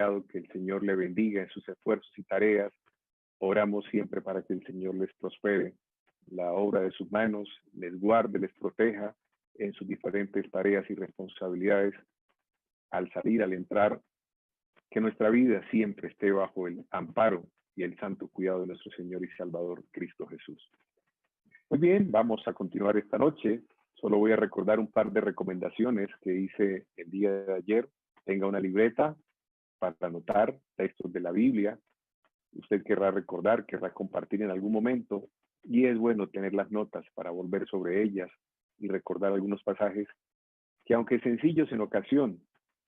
deseado que el Señor le bendiga en sus esfuerzos y tareas. Oramos siempre para que el Señor les prospere la obra de sus manos, les guarde, les proteja en sus diferentes tareas y responsabilidades al salir, al entrar, que nuestra vida siempre esté bajo el amparo y el santo cuidado de nuestro Señor y Salvador Cristo Jesús. Muy bien, vamos a continuar esta noche. Solo voy a recordar un par de recomendaciones que hice el día de ayer. Tenga una libreta para anotar textos de la Biblia. Usted querrá recordar, querrá compartir en algún momento, y es bueno tener las notas para volver sobre ellas y recordar algunos pasajes que, aunque sencillos en ocasión,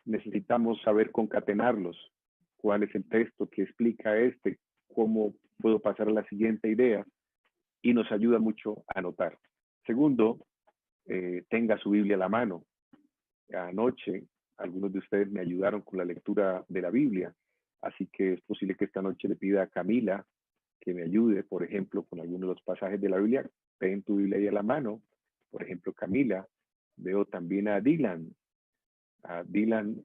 necesitamos saber concatenarlos. ¿Cuál es el texto que explica este? ¿Cómo puedo pasar a la siguiente idea? Y nos ayuda mucho a anotar. Segundo, tenga su Biblia a la mano. Anoche, algunos de ustedes me ayudaron con la lectura de la Biblia, así que es posible que esta noche le pida a Camila que me ayude, por ejemplo, con algunos de los pasajes de la Biblia. Ten tu Biblia ahí a la mano. Por ejemplo, Camila. Veo también a Dylan. A Dylan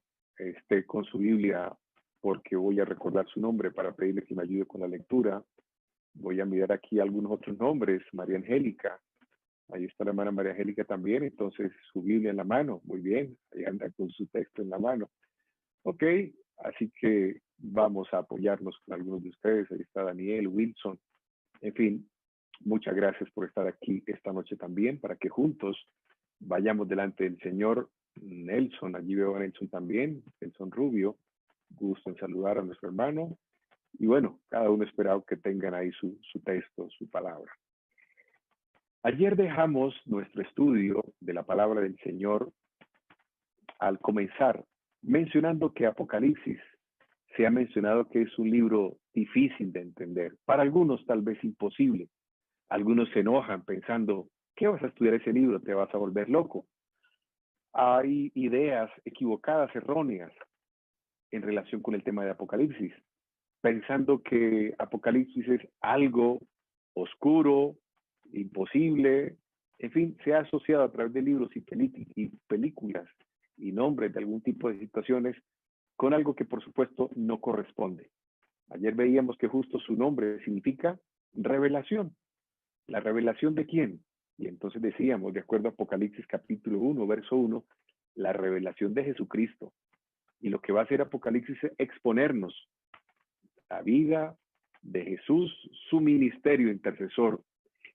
con su Biblia, porque voy a recordar su nombre para pedirle que me ayude con la lectura. Voy a mirar aquí algunos otros nombres. María Angélica. Ahí está la hermana María Angélica también. Entonces, su Biblia en la mano. Muy bien. Ahí anda con su texto en la mano. Ok. Así que vamos a apoyarnos con algunos de ustedes. Ahí está Daniel, Wilson. En fin, muchas gracias por estar aquí esta noche también, para que juntos vayamos delante del Señor. Nelson, allí veo a Nelson también, Nelson Rubio. Gusto en saludar a nuestro hermano. Y bueno, cada uno esperado que tengan ahí su texto, su palabra. Ayer dejamos nuestro estudio de la palabra del Señor al comenzar mencionando que Apocalipsis se ha mencionado que es un libro difícil de entender. Para algunos tal vez imposible. Algunos se enojan pensando, ¿qué vas a estudiar ese libro? Te vas a volver loco. Hay ideas equivocadas, erróneas, en relación con el tema de Apocalipsis, pensando que Apocalipsis es algo oscuro, imposible. En fin, se ha asociado a través de libros y películas y nombres de algún tipo de situaciones con algo que por supuesto no corresponde. Ayer veíamos que justo su nombre significa revelación. ¿La revelación de quién? Y entonces decíamos, de acuerdo a Apocalipsis capítulo 1, verso 1, la revelación de Jesucristo. Y lo que va a hacer Apocalipsis es exponernos la vida de Jesús, su ministerio intercesor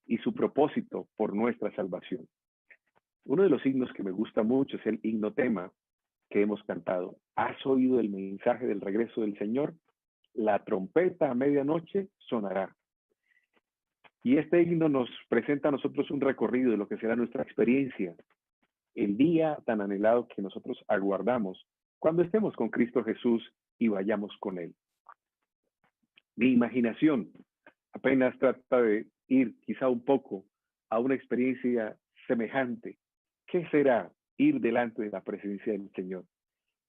y su propósito por nuestra salvación. Uno de los himnos que me gusta mucho es el himno tema que hemos cantado. ¿Has oído el mensaje del regreso del Señor? La trompeta a medianoche sonará. Y este himno nos presenta a nosotros un recorrido de lo que será nuestra experiencia, el día tan anhelado que nosotros aguardamos cuando estemos con Cristo Jesús y vayamos con Él. Mi imaginación apenas trata de ir quizá un poco a una experiencia semejante. ¿Qué será ir delante de la presencia del Señor?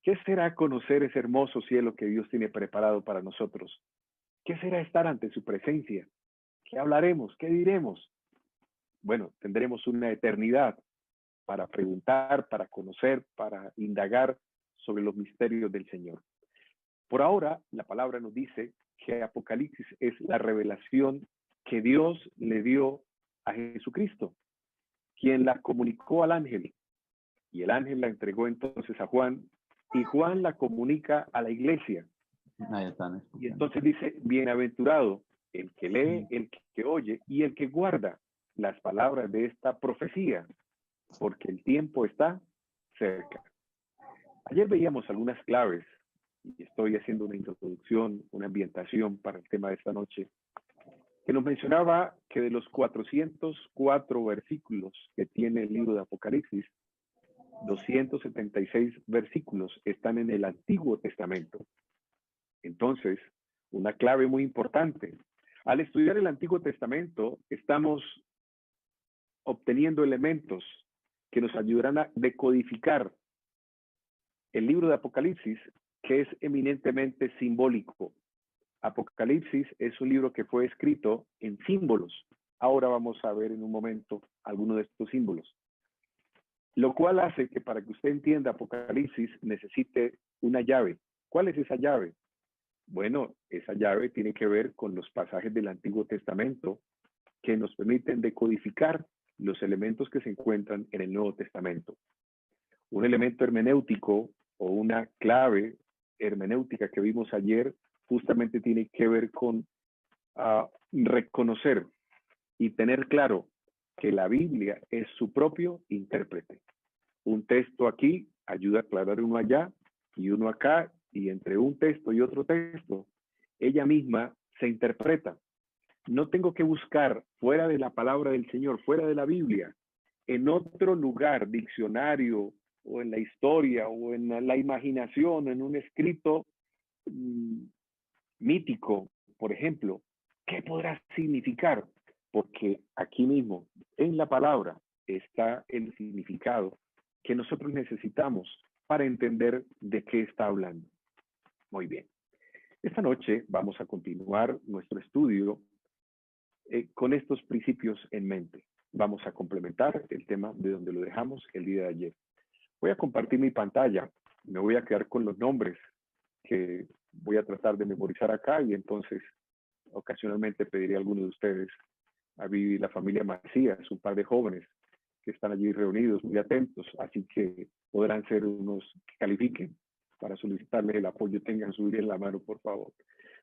¿Qué será conocer ese hermoso cielo que Dios tiene preparado para nosotros? ¿Qué será estar ante su presencia? ¿Qué hablaremos? ¿Qué diremos? Bueno, tendremos una eternidad para preguntar, para conocer, para indagar sobre los misterios del Señor. Por ahora, la palabra nos dice que Apocalipsis es la revelación que Dios le dio a Jesucristo, quien la comunicó al ángel. Y el ángel la entregó entonces a Juan, y Juan la comunica a la iglesia. Ahí están. Y entonces dice, bienaventurado el que lee, el que oye y el que guarda las palabras de esta profecía, porque el tiempo está cerca. Ayer veíamos algunas claves, y estoy haciendo una introducción, una ambientación para el tema de esta noche, que nos mencionaba que de los 404 versículos que tiene el libro de Apocalipsis, 276 versículos están en el Antiguo Testamento. Entonces, una clave muy importante. Al estudiar el Antiguo Testamento, estamos obteniendo elementos que nos ayudarán a decodificar el libro de Apocalipsis, que es eminentemente simbólico. Apocalipsis es un libro que fue escrito en símbolos. Ahora vamos a ver en un momento algunos de estos símbolos. Lo cual hace que para que usted entienda Apocalipsis necesite una llave ¿Cuál es esa llave? Bueno, esa llave tiene que ver con los pasajes del Antiguo Testamento que nos permiten decodificar los elementos que se encuentran en el Nuevo Testamento. Un elemento hermenéutico o una clave hermenéutica que vimos ayer justamente tiene que ver con reconocer y tener claro que la Biblia es su propio intérprete. Un texto aquí ayuda a aclarar uno allá y uno acá, y entre un texto y otro texto, ella misma se interpreta. No tengo que buscar fuera de la palabra del Señor, fuera de la Biblia, en otro lugar, diccionario, o en la historia, o en la imaginación, en un escrito mítico, por ejemplo. ¿Qué podrá significar? Porque aquí mismo, en la palabra, está el significado que nosotros necesitamos para entender de qué está hablando. Muy bien. Esta noche vamos a continuar nuestro estudio con estos principios en mente. Vamos a complementar el tema de donde lo dejamos el día de ayer. Voy a compartir mi pantalla. Me voy a quedar con los nombres que voy a tratar de memorizar acá, y entonces ocasionalmente pediré a alguno de ustedes, a Vivi y la familia Macías, un par de jóvenes que están allí reunidos, muy atentos, así que podrán ser unos que califiquen para solicitarles el apoyo. Tengan su vida en la mano, por favor.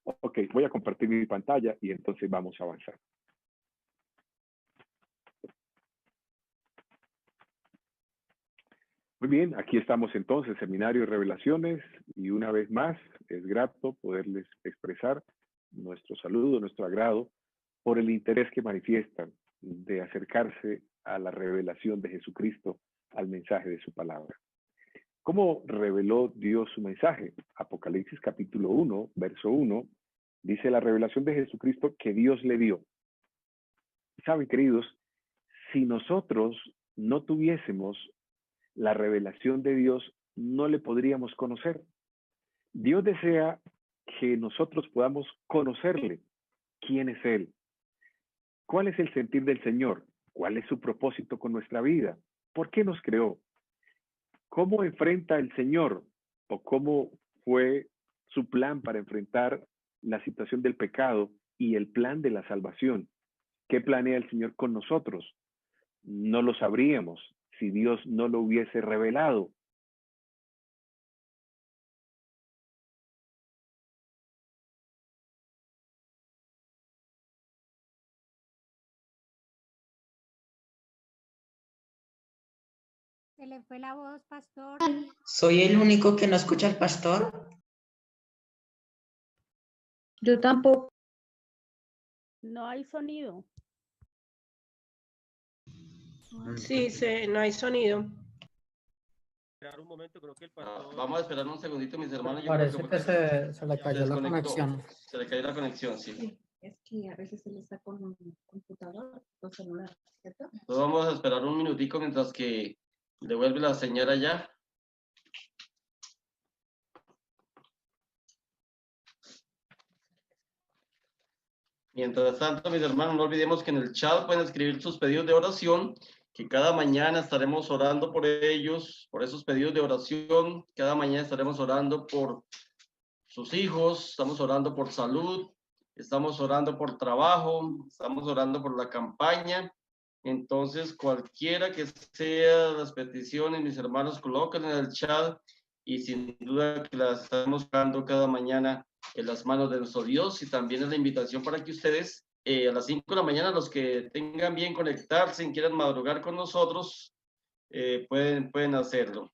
Ok, voy a compartir mi pantalla y entonces vamos a avanzar. Muy bien, aquí estamos entonces, Seminario de Revelaciones, y una vez más es grato poderles expresar nuestro saludo, nuestro agrado por el interés que manifiestan de acercarse a la revelación de Jesucristo, al mensaje de su palabra. ¿Cómo reveló Dios su mensaje? Apocalipsis capítulo 1, verso 1, dice la revelación de Jesucristo que Dios le dio. Saben, queridos, si nosotros no tuviésemos la revelación de Dios, no le podríamos conocer. Dios desea que nosotros podamos conocerle. ¿Quién es Él? ¿Cuál es el sentir del Señor? ¿Cuál es su propósito con nuestra vida? ¿Por qué nos creó? ¿Cómo enfrenta el Señor? ¿O cómo fue su plan para enfrentar la situación del pecado y el plan de la salvación? ¿Qué planea el Señor con nosotros? No lo sabríamos si Dios no lo hubiese revelado. Se le fue la voz, pastor. ¿Soy el único que no escucha al pastor? Yo tampoco. No hay sonido. Sí, no hay sonido. Esperar un momento, creo que el pastor... Vamos a esperar un segundito, mis hermanos. Parece que se le cayó la conexión. Se le cayó la conexión, sí. Es que a veces él está con un computador o celular, ¿cierto? Entonces vamos a esperar un minutico mientras que devuelve la señal allá. Mientras tanto, mis hermanos, no olvidemos que en el chat pueden escribir sus pedidos de oración, que cada mañana estaremos orando por ellos, por esos pedidos de oración. Cada mañana estaremos orando por sus hijos, estamos orando por salud, estamos orando por trabajo, estamos orando por la campaña. Entonces, cualquiera que sean las peticiones, mis hermanos, coloquen en el chat, y sin duda que las estamos orando cada mañana en las manos de nuestro Dios. Y también es la invitación para que ustedes a las 5 de la mañana, los que tengan bien conectarse y quieran madrugar con nosotros, pueden hacerlo.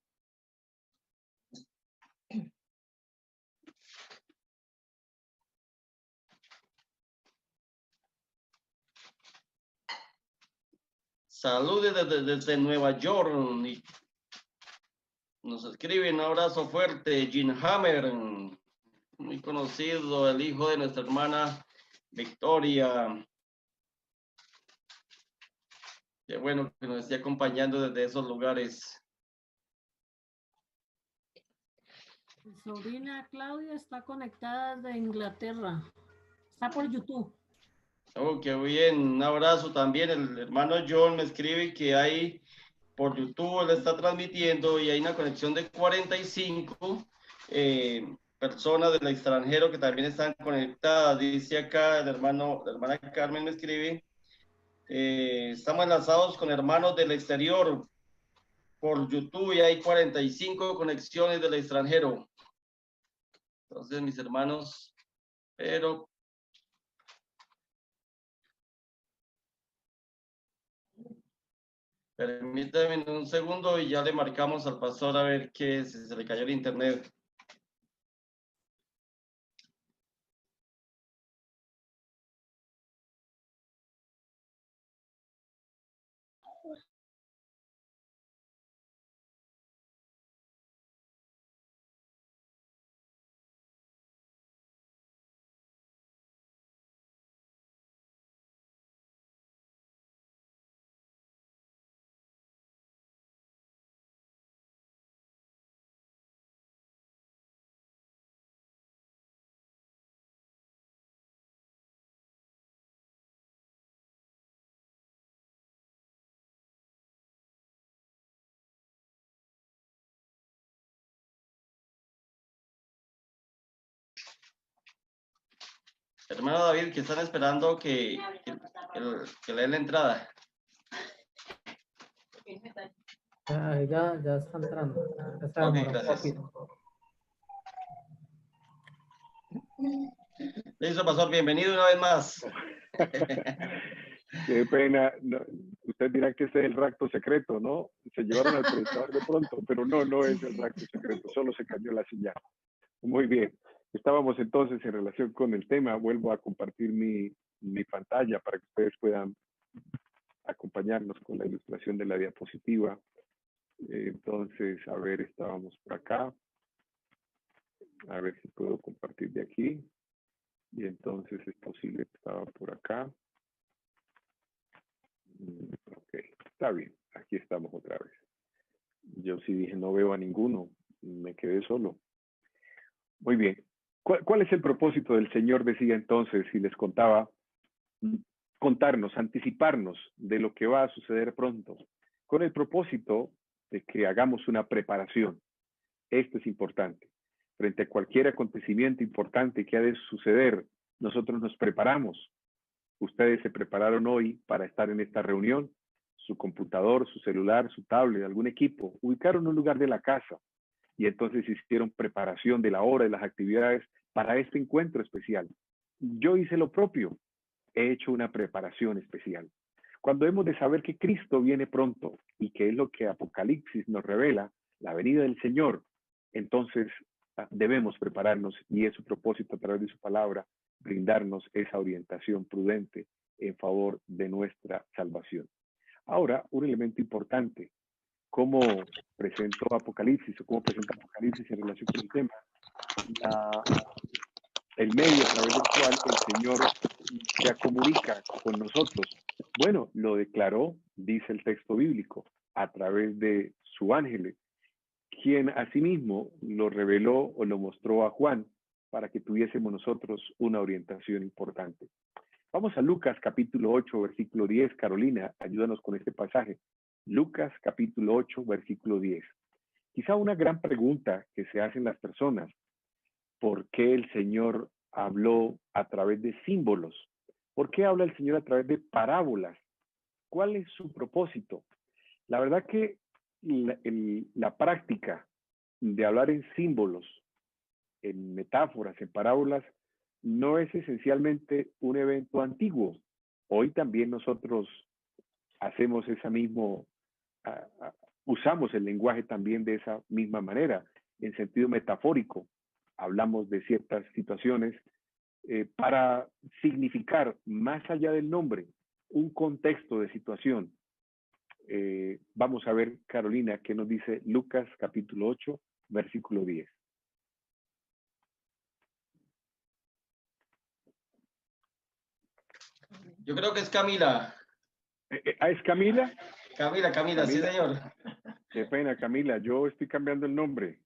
Saludos desde Nueva York. Y nos escribe un abrazo fuerte, Jim Hammer, muy conocido, el hijo de nuestra hermana Victoria. Qué bueno que nos esté acompañando desde esos lugares. Mi sobrina Claudia está conectada desde Inglaterra. Está por YouTube. Oh, qué bien. Un abrazo también. El hermano John me escribe que hay por YouTube, él está transmitiendo y hay una conexión de 45. personas del extranjero que también están conectadas. Dice acá la hermana Carmen me escribe, estamos enlazados con hermanos del exterior por YouTube y hay 45 conexiones del extranjero. Entonces, mis hermanos, pero permítanme un segundo y ya le marcamos al pastor a ver qué, si se le cayó el internet. Hermano David, que están esperando que le den la entrada. Ya está entrando. Ya se Ok, demora un gracias. poquito. Listo, pastor, bienvenido una vez más. Qué pena. No, usted dirá que ese es el rapto secreto, ¿no? Se llevaron al predicador de pronto, pero no es el rapto secreto, solo se cambió la señal. Muy bien. Estábamos entonces en relación con el tema. Vuelvo a compartir mi pantalla para que ustedes puedan acompañarnos con la ilustración de la diapositiva. Entonces, a ver, estábamos por acá. A ver si puedo compartir de aquí. Y entonces es posible que estaba por acá. Ok, está bien. Aquí estamos otra vez. Yo sí dije, no veo a ninguno. Me quedé solo. Muy bien. ¿Cuál es el propósito del Señor? Decía entonces, y les contaba, contarnos, anticiparnos de lo que va a suceder pronto, con el propósito de que hagamos una preparación. Esto es importante. Frente a cualquier acontecimiento importante que ha de suceder, nosotros nos preparamos. Ustedes se prepararon hoy para estar en esta reunión. Su computador, su celular, su tablet, algún equipo, ubicaron un lugar de la casa y entonces hicieron preparación de la hora, de las actividades para este encuentro especial. Yo hice lo propio. He hecho una preparación especial. Cuando hemos de saber que Cristo viene pronto y que es lo que Apocalipsis nos revela, la venida del Señor, entonces debemos prepararnos y es su propósito a través de su palabra brindarnos esa orientación prudente en favor de nuestra salvación. Ahora, un elemento importante, cómo presentó Apocalipsis o cómo presenta Apocalipsis en relación con el tema, el medio a través del cual el Señor se comunica con nosotros. Bueno, lo declaró, dice el texto bíblico, a través de su ángel, quien asimismo lo reveló o lo mostró a Juan para que tuviésemos nosotros una orientación importante. Vamos a Lucas capítulo 8, versículo 10. Carolina, ayúdanos con este pasaje. Lucas capítulo 8, versículo 10. Quizá una gran pregunta que se hacen las personas, ¿por qué el Señor habló a través de símbolos? ¿Por qué habla el Señor a través de parábolas? ¿Cuál es su propósito? La verdad que la práctica de hablar en símbolos, en metáforas, en parábolas, no es esencialmente un evento antiguo. Hoy también nosotros hacemos esa mismo, usamos el lenguaje también de esa misma manera, en sentido metafórico. Hablamos de ciertas situaciones para significar, más allá del nombre, un contexto de situación. Vamos a ver, Carolina, qué nos dice Lucas capítulo 8, versículo 10. Yo creo que es Camila. ¿Es Camila? Camila, sí, señor. Qué pena, Camila, yo estoy cambiando el nombre.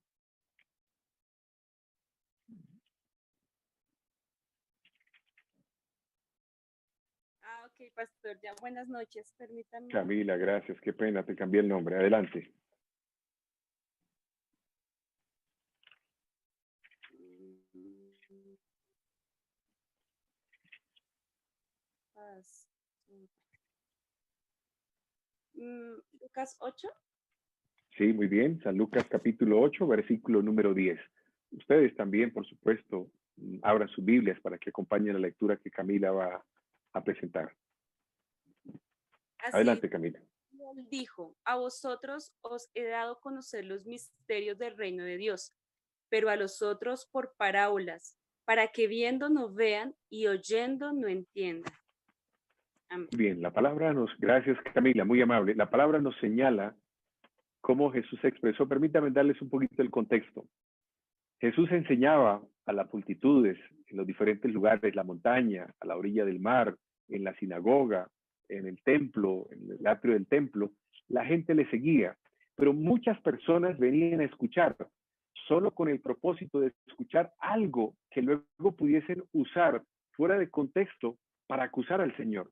Ok, pastor, ya buenas noches, permítanme. Camila, gracias, qué pena, te cambié el nombre. Adelante. Lucas. Lucas 8. Sí, muy bien. San Lucas capítulo 8, versículo número 10. Ustedes también, por supuesto, abran sus Biblias para que acompañen la lectura que Camila va a presentar. Así Adelante, Camila. él dijo, a vosotros os he dado a conocer los misterios del reino de Dios, pero a los otros por parábolas, para que viendo no vean y oyendo no entiendan. Amén. Bien, la palabra gracias Camila, muy amable. La palabra nos señala cómo Jesús se expresó. Permítanme darles un poquito el contexto. Jesús enseñaba a las multitudes en los diferentes lugares, la montaña, a la orilla del mar, en la sinagoga, en el templo, en el atrio del templo. La gente le seguía, pero muchas personas venían a escuchar, solo con el propósito de escuchar algo que luego pudiesen usar fuera de contexto para acusar al Señor.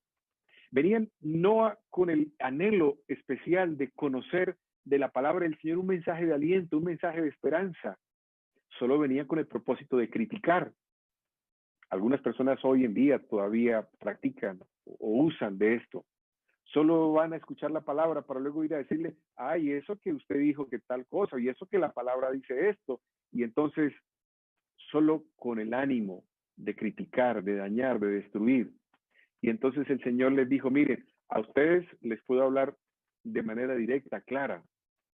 Venían no con el anhelo especial de conocer de la palabra del Señor un mensaje de aliento, un mensaje de esperanza. Solo venían con el propósito de criticar. Algunas personas hoy en día todavía practican o usan de esto. Solo van a escuchar la palabra para luego ir a decirle, ay, eso que usted dijo que tal cosa, y eso que la palabra dice esto. Y entonces, solo con el ánimo de criticar, de dañar, de destruir. Y entonces el Señor les dijo, miren, a ustedes les puedo hablar de manera directa, clara,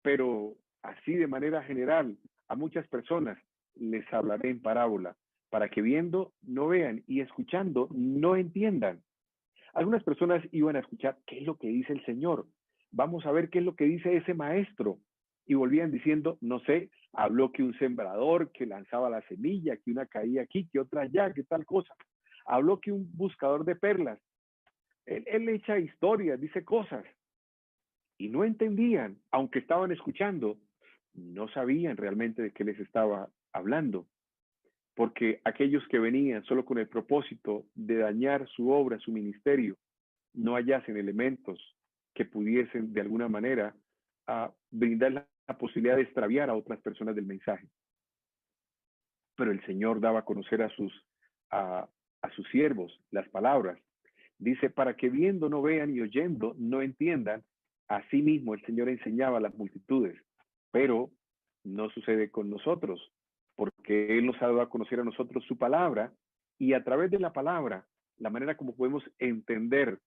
pero así de manera general, a muchas personas les hablaré en parábola, para que viendo no vean y escuchando no entiendan. Algunas personas iban a escuchar qué es lo que dice el Señor. Vamos a ver qué es lo que dice ese maestro. Y volvían diciendo, no sé, habló que un sembrador que lanzaba la semilla, que una caía aquí, que otra allá, que tal cosa. Habló que un buscador de perlas. Él echa historias, dice cosas. Y no entendían, aunque estaban escuchando, no sabían realmente de qué les estaba hablando. Porque aquellos que venían solo con el propósito de dañar su obra, su ministerio, no hallasen elementos que pudiesen de alguna manera brindar la posibilidad de extraviar a otras personas del mensaje. Pero el Señor daba a conocer a sus siervos las palabras. Dice, para que viendo no vean y oyendo no entiendan, así mismo el Señor enseñaba a las multitudes. Pero no sucede con nosotros, porque Él nos ha dado a conocer a nosotros su palabra, y a través de la palabra, la manera como podemos entender,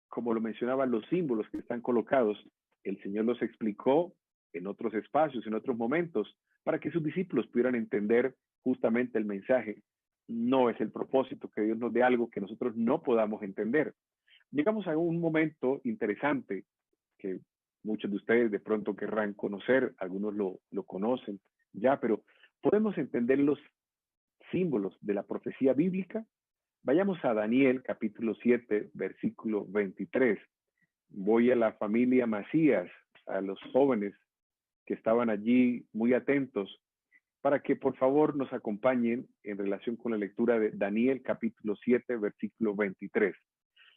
como lo mencionaban los símbolos que están colocados, el Señor los explicó en otros espacios, en otros momentos, para que sus discípulos pudieran entender justamente el mensaje. No es el propósito que Dios nos dé algo que nosotros no podamos entender. Llegamos a un momento interesante que muchos de ustedes de pronto querrán conocer, algunos lo conocen ya, pero podemos entender los símbolos de la profecía bíblica. Vayamos a Daniel capítulo 7, versículo 23. Voy a la familia Macías, a los jóvenes que estaban allí muy atentos, para que por favor nos acompañen en relación con la lectura de Daniel capítulo 7, versículo 23.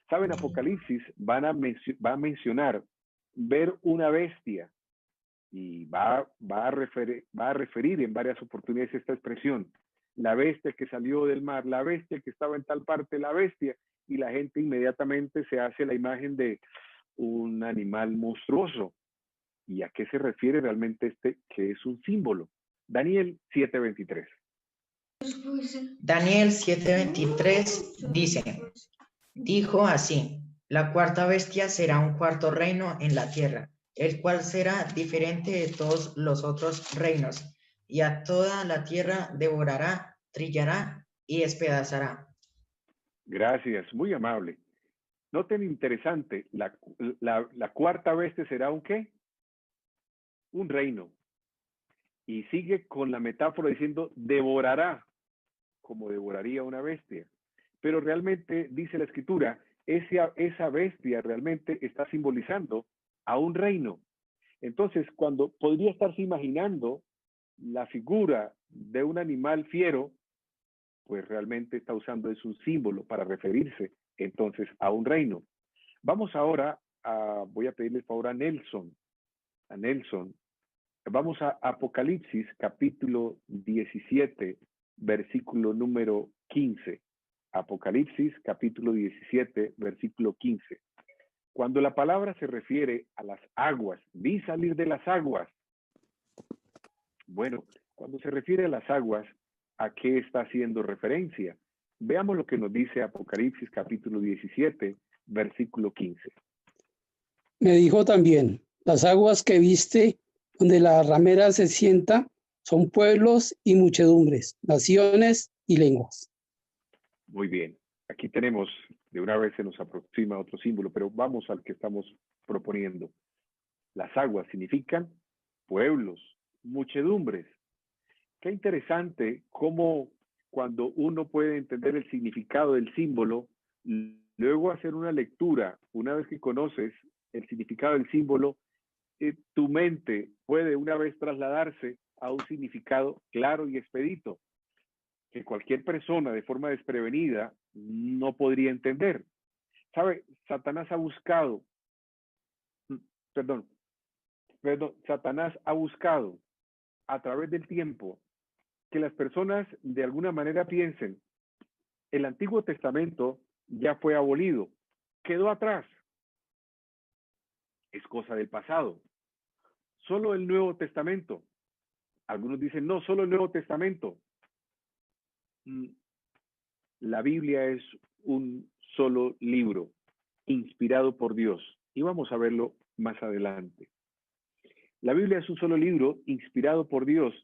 ¿Saben? Apocalipsis va a mencionar ver una bestia, y va a referir en varias oportunidades esta expresión. La bestia que salió del mar, la bestia que estaba en tal parte, la bestia, y la gente inmediatamente se hace la imagen de un animal monstruoso. ¿Y a qué se refiere realmente que es un símbolo? Daniel 7:23. Daniel 7:23 dice, dijo así, la cuarta bestia será un cuarto reino en la tierra, el cual será diferente de todos los otros reinos, y a toda la tierra devorará, trillará y despedazará. Gracias, muy amable. Noten interesante, la cuarta bestia será un ¿qué? Un reino. Y sigue con la metáfora diciendo devorará, como devoraría una bestia. Pero realmente, dice la Escritura, esa bestia realmente está simbolizando a un reino. Entonces, cuando podría estarse imaginando la figura de un animal fiero, pues realmente está usando es un símbolo para referirse entonces a un reino. Vamos ahora voy a pedirle el favor a Nelson. Vamos a Apocalipsis capítulo 17, versículo número 15. Apocalipsis capítulo 17, versículo 15. Cuando la palabra se refiere a las aguas, vi salir de las aguas. Bueno, cuando se refiere a las aguas, ¿a qué está haciendo referencia? Veamos lo que nos dice Apocalipsis capítulo 17, versículo 15. Me dijo también, las aguas que viste, donde la ramera se sienta, son pueblos y muchedumbres, naciones y lenguas. Muy bien. Aquí tenemos, de una vez se nos aproxima otro símbolo, pero vamos al que estamos proponiendo. Las aguas significan pueblos, muchedumbres. Qué interesante cómo cuando uno puede entender el significado del símbolo, luego hacer una lectura, una vez que conoces el significado del símbolo, tu mente puede una vez trasladarse a un significado claro y expedito, que cualquier persona de forma desprevenida no podría entender. ¿Sabe? Satanás ha buscado a través del tiempo que las personas de alguna manera piensen, el Antiguo Testamento ya fue abolido, quedó atrás, es cosa del pasado. Solo el Nuevo Testamento. Algunos dicen, no, solo el Nuevo Testamento. La Biblia es un solo libro, inspirado por Dios. Y vamos a verlo más adelante. La Biblia es un solo libro, inspirado por Dios.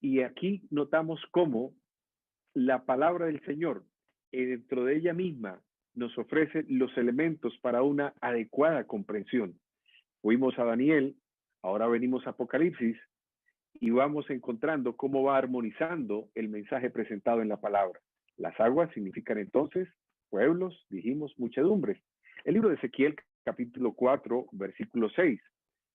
Y aquí notamos cómo la palabra del Señor, dentro de ella misma, nos ofrece los elementos para una adecuada comprensión. Fuimos a Daniel, ahora venimos a Apocalipsis, y vamos encontrando cómo va armonizando el mensaje presentado en la palabra. Las aguas significan entonces pueblos, dijimos, muchedumbres. El libro de Ezequiel, capítulo 4, versículo 6.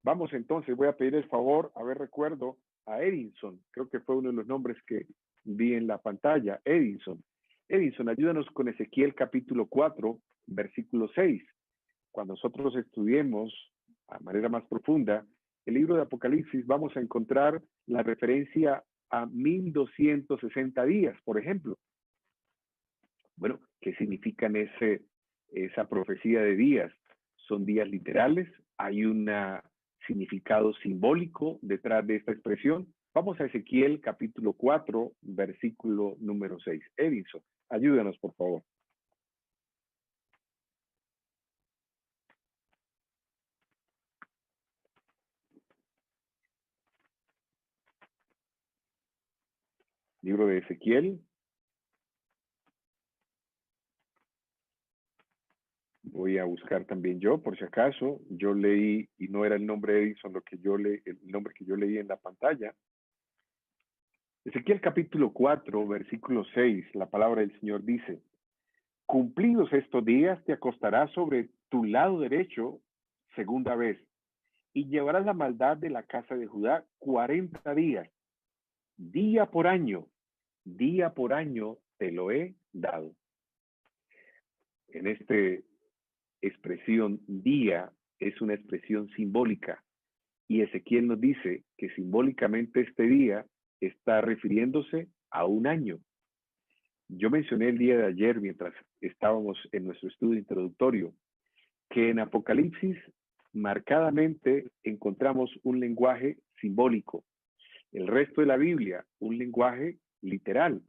Vamos entonces, voy a pedir el favor, a ver, recuerdo a Edinson, creo que fue uno de los nombres que vi en la pantalla, Edinson. Edinson, ayúdanos con Ezequiel capítulo 4, versículo 6. Cuando nosotros estudiemos a manera más profunda el libro de Apocalipsis, vamos a encontrar la referencia a 1260 días, por ejemplo. Bueno, ¿qué significan esa profecía de días? ¿Son días literales? ¿Hay un significado simbólico detrás de esta expresión? Vamos a Ezequiel capítulo 4, versículo número 6. Edinson, ayúdanos, por favor. Libro de Ezequiel. Voy a buscar también yo, por si acaso. Yo leí, y no era el nombre de Edison el nombre que yo leí en la pantalla. Ezequiel capítulo 4, versículo 6, la palabra del Señor dice, cumplidos estos días te acostarás sobre tu lado derecho segunda vez, y llevarás la maldad de la casa de Judá 40 días, día por año te lo he dado. En este expresión día es una expresión simbólica y Ezequiel nos dice que simbólicamente este día está refiriéndose a un año. Yo mencioné el día de ayer mientras estábamos en nuestro estudio introductorio que en Apocalipsis marcadamente encontramos un lenguaje simbólico. El resto de la Biblia, un lenguaje literal.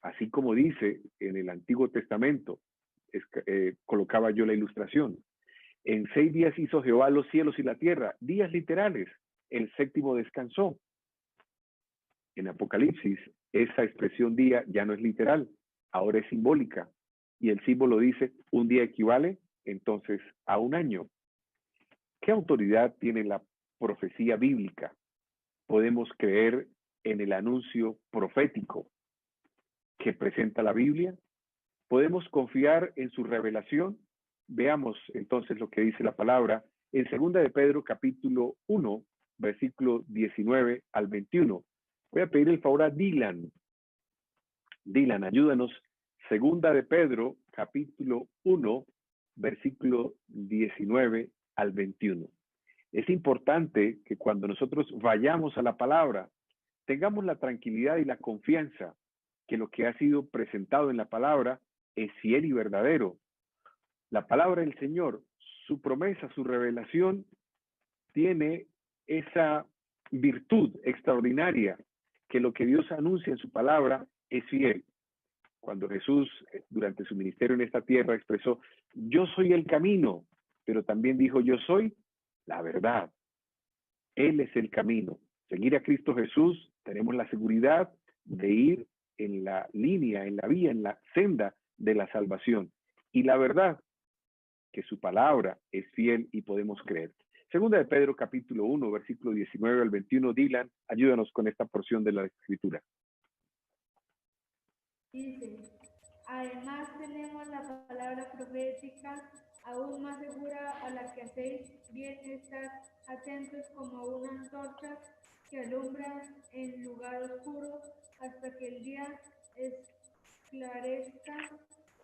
Así como dice en el Antiguo Testamento, colocaba yo la ilustración. En 6 días hizo Jehová los cielos y la tierra, días literales. El séptimo descansó. En Apocalipsis, esa expresión día ya no es literal, ahora es simbólica. Y el símbolo dice, un día equivale entonces a un año. ¿Qué autoridad tiene la profecía bíblica? Podemos creer en el anuncio profético que presenta la Biblia. ¿Podemos confiar en su revelación? Veamos entonces lo que dice la palabra en 2 de Pedro capítulo 1, versículo 19 al 21. Voy a pedir el favor a Dylan. Dylan, ayúdanos. 2 de Pedro capítulo 1, versículo 19 al 21. Es importante que cuando nosotros vayamos a la palabra, tengamos la tranquilidad y la confianza que lo que ha sido presentado en la palabra es fiel y verdadero. La palabra del Señor, su promesa, su revelación, tiene esa virtud extraordinaria, que lo que Dios anuncia en su palabra es fiel. Cuando Jesús, durante su ministerio en esta tierra, expresó, yo soy el camino, pero también dijo, yo soy la verdad. Él es el camino. Seguir a Cristo Jesús, tenemos la seguridad de ir en la línea, en la vía, en la senda de la salvación. Y la verdad, que su palabra es fiel y podemos creer. Segunda de Pedro, capítulo 1, versículo 19 al 21. Dylan, ayúdanos con esta porción de la Escritura. Dice, además tenemos la palabra profética aún más segura, a la que hacéis bien estar atentos como una antorcha que alumbra en lugar oscuro hasta que el día esclarezca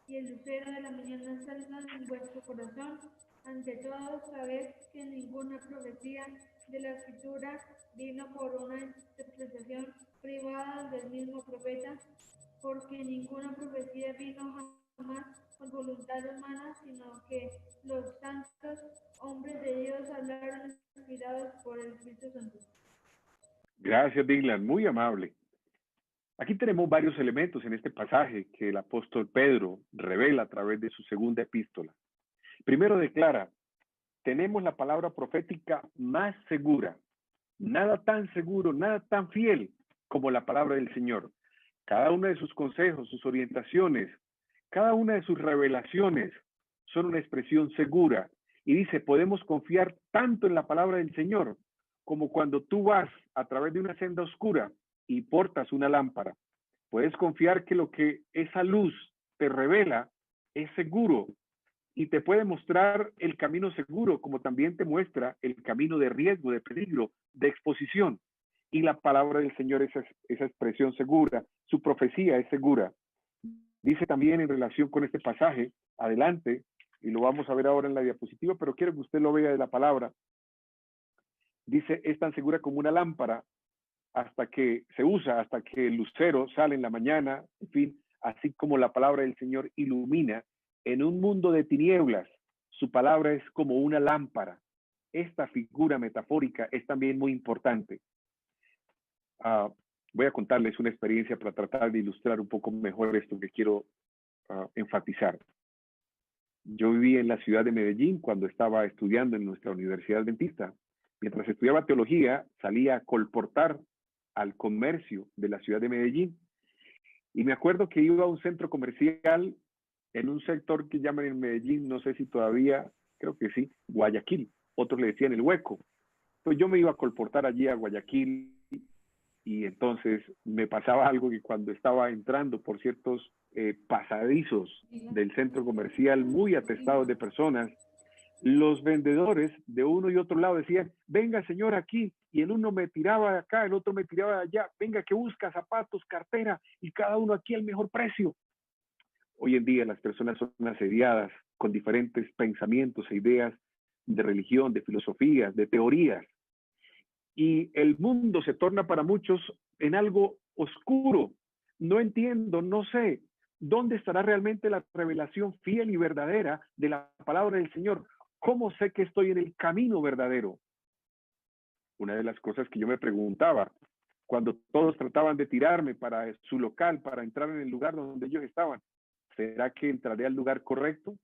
y el lucero de la mañana salga en vuestro corazón. Ante todo, sabed que ninguna profecía de la Escritura vino por una interpretación privada del mismo profeta, porque ninguna profecía vino jamás por voluntad humana, sino que los santos hombres de Dios hablaron inspirados por el Espíritu Santo. Gracias, Dylan, muy amable. Aquí tenemos varios elementos en este pasaje que el apóstol Pedro revela a través de su segunda epístola. Primero declara, tenemos la palabra profética más segura. Nada tan seguro, nada tan fiel como la palabra del Señor. Cada uno de sus consejos, sus orientaciones, cada una de sus revelaciones son una expresión segura. Y dice, podemos confiar tanto en la palabra del Señor como cuando tú vas a través de una senda oscura y portas una lámpara. Puedes confiar que lo que esa luz te revela es seguro y te puede mostrar el camino seguro, como también te muestra el camino de riesgo, de peligro, de exposición. Y la palabra del Señor es esa expresión segura, su profecía es segura. Dice también en relación con este pasaje, adelante, y lo vamos a ver ahora en la diapositiva, pero quiero que usted lo vea de la palabra. Dice, es tan segura como una lámpara hasta que se usa, hasta que el lucero sale en la mañana, en fin, así como la palabra del Señor ilumina en un mundo de tinieblas. Su palabra es como una lámpara. Esta figura metafórica es también muy importante. Voy a contarles una experiencia para tratar de ilustrar un poco mejor esto que quiero enfatizar. Yo viví en la ciudad de Medellín cuando estaba estudiando en nuestra Universidad Adventista. Mientras estudiaba teología, salía a colportar al comercio de la ciudad de Medellín. Y me acuerdo que iba a un centro comercial en un sector que llaman en Medellín, no sé si todavía, creo que sí, Guayaquil. Otros le decían el Hueco. Pues yo me iba a colportar allí a Guayaquil y entonces me pasaba algo que cuando estaba entrando por ciertos pasadizos del centro comercial muy atestados de personas, los vendedores de uno y otro lado decían, venga señor aquí, y el uno me tiraba de acá, el otro me tiraba de allá, venga que busca zapatos, cartera, y cada uno aquí al mejor precio. Hoy en día las personas son asediadas con diferentes pensamientos e ideas de religión, de filosofías, de teorías, y el mundo se torna para muchos en algo oscuro. No entiendo, no sé, ¿dónde estará realmente la revelación fiel y verdadera de la palabra del Señor? ¿Cómo sé que estoy en el camino verdadero? Una de las cosas que yo me preguntaba cuando todos trataban de tirarme para su local, para entrar en el lugar donde ellos estaban, ¿será que entraré al lugar correcto?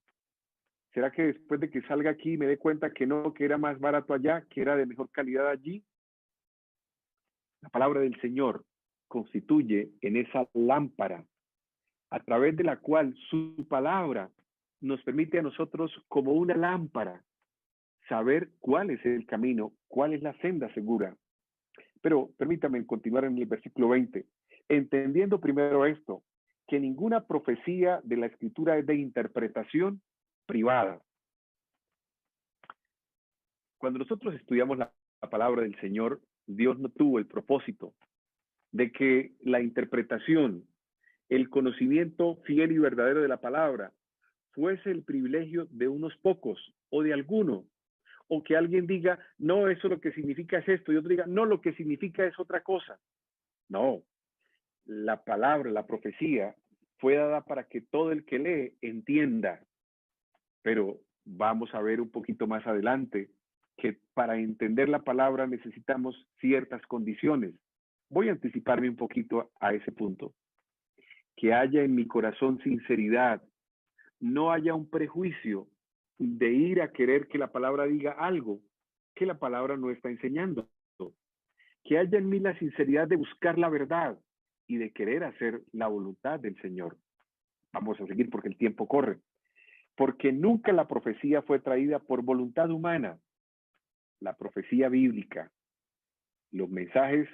¿Será que después de que salga aquí me dé cuenta que no, que era más barato allá, que era de mejor calidad allí? La palabra del Señor constituye en esa lámpara a través de la cual su palabra nos permite a nosotros como una lámpara saber cuál es el camino, cuál es la senda segura. Pero permítame continuar en el versículo 20, entendiendo primero esto, que ninguna profecía de la Escritura es de interpretación privada. Cuando nosotros estudiamos la palabra del Señor, Dios no tuvo el propósito de que la interpretación, el conocimiento fiel y verdadero de la palabra fuese el privilegio de unos pocos o de alguno, o que alguien diga, no, eso lo que significa es esto, y otro diga, no, lo que significa es otra cosa. No, la palabra, la profecía, fue dada para que todo el que lee entienda. Pero vamos a ver un poquito más adelante que para entender la palabra necesitamos ciertas condiciones. Voy a anticiparme un poquito a ese punto. Que haya en mi corazón sinceridad, no haya un prejuicio de ir a querer que la palabra diga algo que la palabra no está enseñando. Que haya en mí la sinceridad de buscar la verdad y de querer hacer la voluntad del Señor. Vamos a seguir porque el tiempo corre. Porque nunca la profecía fue traída por voluntad humana. La profecía bíblica, los mensajes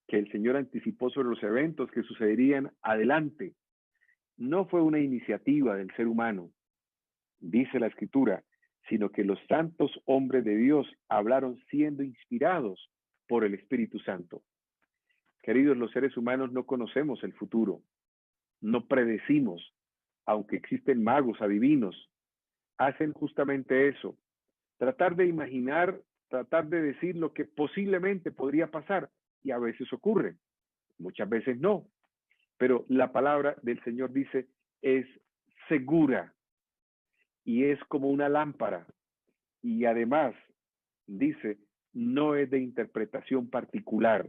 que el Señor anticipó sobre los eventos que sucederían adelante, no fue una iniciativa del ser humano, dice la Escritura, sino que los santos hombres de Dios hablaron siendo inspirados por el Espíritu Santo. Queridos, los seres humanos no conocemos el futuro, no predecimos, aunque existen magos, adivinos, hacen justamente eso, tratar de imaginar, tratar de decir lo que posiblemente podría pasar, y a veces ocurre, muchas veces no, pero la palabra del Señor dice, es segura, y es como una lámpara, y además, dice, no es de interpretación particular.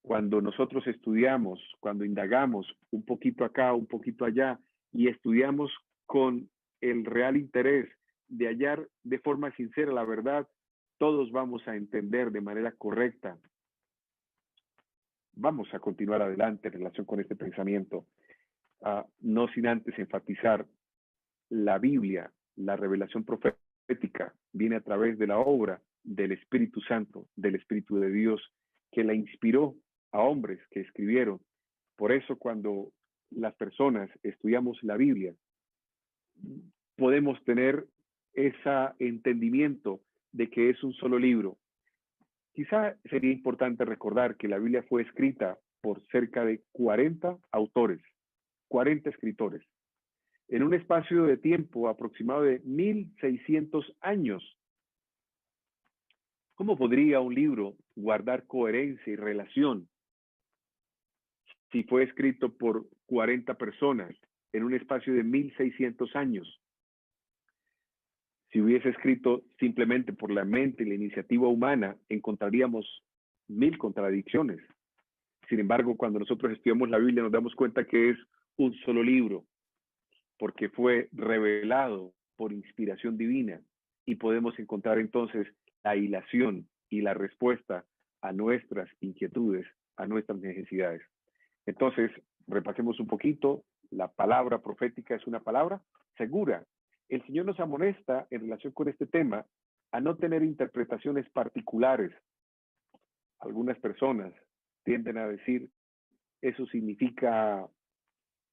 Cuando nosotros estudiamos, cuando indagamos un poquito acá, un poquito allá, y estudiamos con el real interés de hallar de forma sincera la verdad, todos vamos a entender de manera correcta. Vamos a continuar adelante en relación con este pensamiento, no sin antes enfatizar la Biblia, la revelación profética, viene a través de la obra del Espíritu Santo, del Espíritu de Dios, que la inspiró a hombres que escribieron. Por eso cuando las personas estudiamos la Biblia, podemos tener ese entendimiento de que es un solo libro. Quizá sería importante recordar que la Biblia fue escrita por cerca de 40 autores, 40 escritores, en un espacio de tiempo aproximado de 1600 años. ¿Cómo podría un libro guardar coherencia y relación si fue escrito por 40 personas en un espacio de 1600 años? Si hubiese escrito simplemente por la mente y la iniciativa humana, encontraríamos 1000 contradicciones. Sin embargo, cuando nosotros estudiamos la Biblia nos damos cuenta que es un solo libro, porque fue revelado por inspiración divina y podemos encontrar entonces la hilación y la respuesta a nuestras inquietudes, a nuestras necesidades. Entonces, repasemos un poquito. La palabra profética es una palabra segura. El Señor nos amonesta en relación con este tema a no tener interpretaciones particulares. Algunas personas tienden a decir, eso significa,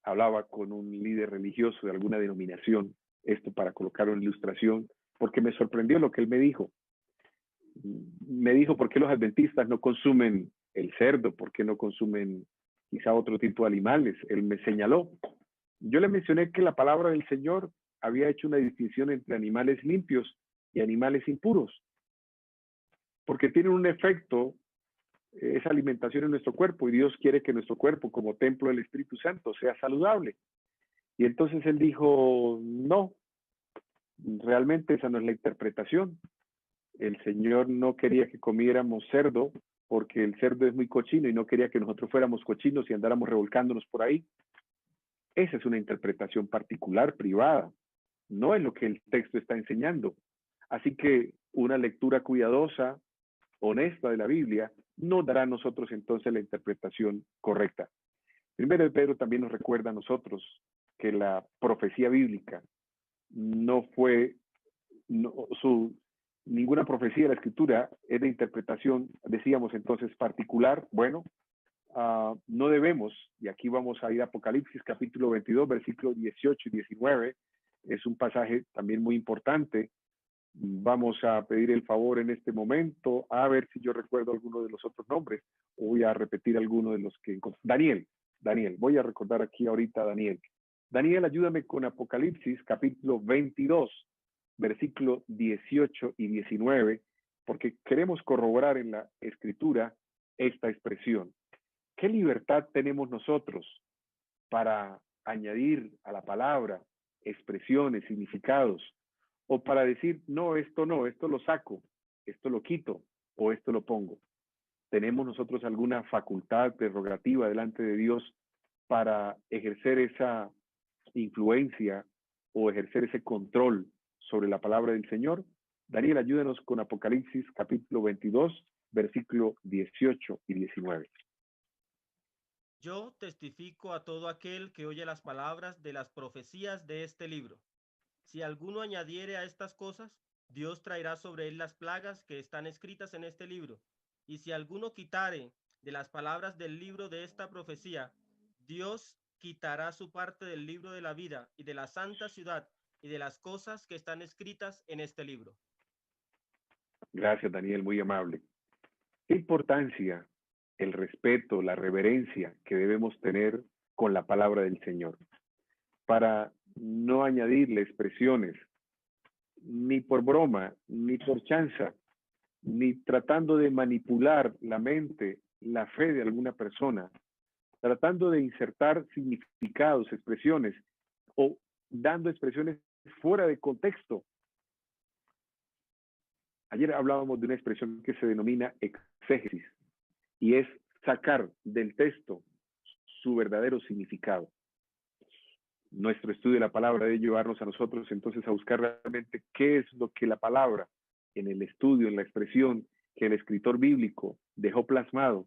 hablaba con un líder religioso de alguna denominación, esto para colocar una ilustración, porque me sorprendió lo que él me dijo. Me dijo, ¿por qué los adventistas no consumen el cerdo? ¿Por qué no consumen quizá otro tipo de animales? Él me señaló. Yo le mencioné que la palabra del Señor había hecho una distinción entre animales limpios y animales impuros, porque tienen un efecto, esa alimentación en nuestro cuerpo, y Dios quiere que nuestro cuerpo, como templo del Espíritu Santo, sea saludable. Y entonces él dijo, no, realmente esa no es la interpretación. El Señor no quería que comiéramos cerdo, porque el cerdo es muy cochino y no quería que nosotros fuéramos cochinos y andáramos revolcándonos por ahí. Esa es una interpretación particular, privada. No es lo que el texto está enseñando. Así que una lectura cuidadosa, honesta de la Biblia, nos dará a nosotros entonces la interpretación correcta. Primero de Pedro también nos recuerda a nosotros que la profecía bíblica no fue, ninguna profecía de la Escritura es de interpretación, decíamos entonces, particular. Bueno, no debemos, y aquí vamos a ir a Apocalipsis capítulo 22, versículos 18 y 19, es un pasaje también muy importante. Vamos a pedir el favor en este momento, a ver si yo recuerdo alguno de los otros nombres, o voy a repetir alguno de los que... Daniel, voy a recordar aquí ahorita a Daniel. Daniel, ayúdame con Apocalipsis capítulo 22, versículo 18 y 19, porque queremos corroborar en la Escritura esta expresión. ¿Qué libertad tenemos nosotros para añadir a la palabra expresiones, significados, o para decir, no, esto lo saco, esto lo quito, o esto lo pongo? ¿Tenemos nosotros alguna facultad prerrogativa delante de Dios para ejercer esa influencia o ejercer ese control sobre la palabra del Señor? Daniel, ayúdanos con Apocalipsis capítulo 22, versículo 18 y 19. Yo testifico a todo aquel que oye las palabras de las profecías de este libro. Si alguno añadiere a estas cosas, Dios traerá sobre él las plagas que están escritas en este libro. Y si alguno quitare de las palabras del libro de esta profecía, Dios quitará su parte del libro de la vida y de la santa ciudad y de las cosas que están escritas en este libro. Gracias, Daniel, muy amable. ¿Qué importancia el respeto, la reverencia que debemos tener con la palabra del Señor? Para no añadirle expresiones, ni por broma, ni por chanza, ni tratando de manipular la mente, la fe de alguna persona, tratando de insertar significados, expresiones, o dando expresiones fuera de contexto. Ayer hablábamos de una expresión que se denomina exégesis, y es sacar del texto su verdadero significado. Nuestro estudio de la palabra debe llevarnos a nosotros entonces a buscar realmente qué es lo que la palabra, en el estudio, en la expresión que el escritor bíblico dejó plasmado,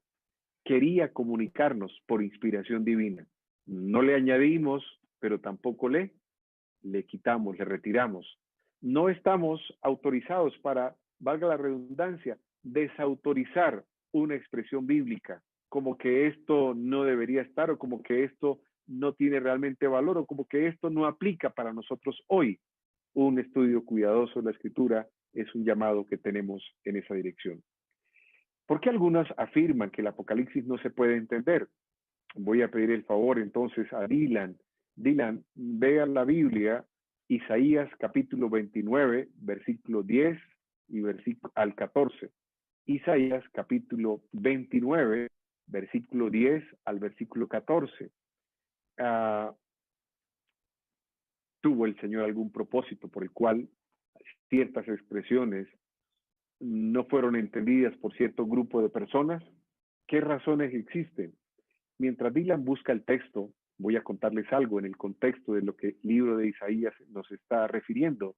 quería comunicarnos por inspiración divina. No le añadimos, pero tampoco le quitamos, le retiramos. No estamos autorizados para, valga la redundancia, desautorizar una expresión bíblica, como que esto no debería estar, o como que esto no tiene realmente valor, o como que esto no aplica para nosotros hoy. Un estudio cuidadoso de la Escritura es un llamado que tenemos en esa dirección. ¿Por qué algunos afirman que el Apocalipsis no se puede entender? Voy a pedir el favor entonces a Dylan. Dylan, vea la Biblia, Isaías capítulo 29, versículo 10 y versículo al 14. Isaías capítulo 29, versículo 10 al versículo 14. ¿Tuvo el Señor algún propósito por el cual ciertas expresiones no fueron entendidas por cierto grupo de personas? ¿Qué razones existen? Mientras Dylan busca el texto, voy a contarles algo en el contexto de lo que el libro de Isaías nos está refiriendo.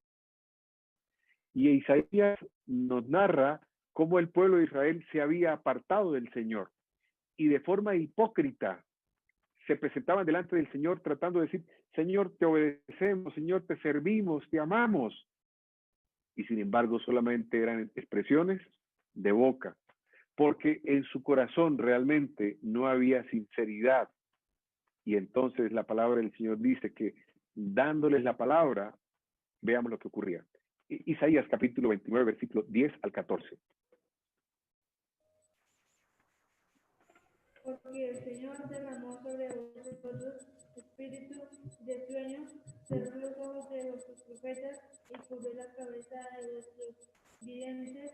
Y Isaías nos narra cómo el pueblo de Israel se había apartado del Señor y de forma hipócrita se presentaban delante del Señor tratando de decir, Señor, te obedecemos, Señor, te servimos, te amamos. Y sin embargo solamente eran expresiones de boca, porque en su corazón realmente no había sinceridad. Y entonces la palabra del Señor dice que dándoles la palabra, veamos lo que ocurría. Isaías capítulo 29, versículo 10 al 14. Porque el Señor derramó sobre vosotros espíritu de sueño, cerró los ojos de vuestros profetas y cubrió la cabeza de vuestros videntes.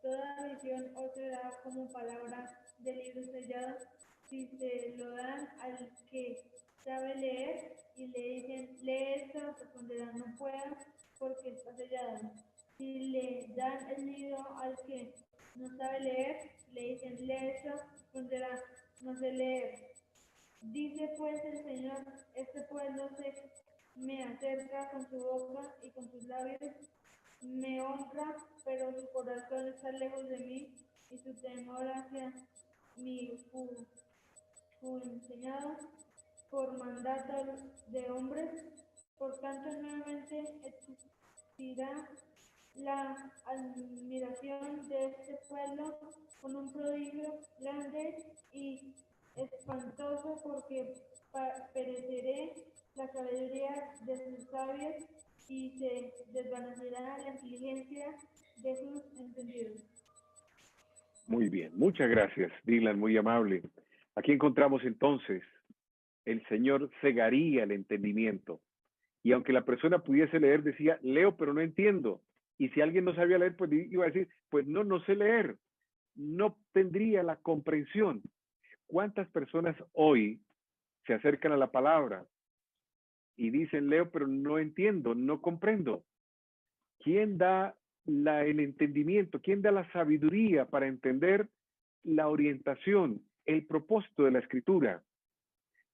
Toda visión os será como palabra de libro sellado. Si se lo dan al que sabe leer y le dicen, lee esto, responderá, no puedo porque está sellado. Si le dan el libro al que no sabe leer, le dicen, lee esto, responderá, no sé leer. Dice pues el Señor, este pueblo me acerca con su boca y con sus labios, me honra, pero su corazón está lejos de mí y su temor hacia mí fue enseñado por mandato de hombres. Por tanto, nuevamente existirá la admiración de este pueblo con un prodigio grande y espantoso, porque pereceré la sabiduría de sus sabios y se desvanecerá la inteligencia de sus entendidos. Muy bien, muchas gracias, Dylan, muy amable. Aquí encontramos entonces, el Señor cegaría el entendimiento. Y aunque la persona pudiese leer, decía, leo pero no entiendo. Y si alguien no sabía leer, pues iba a decir, pues no sé leer. No tendría la comprensión. ¿Cuántas personas hoy se acercan a la palabra y dicen, leo, pero no entiendo, no comprendo? ¿Quién da el entendimiento? ¿Quién da la sabiduría para entender la orientación, el propósito de la Escritura?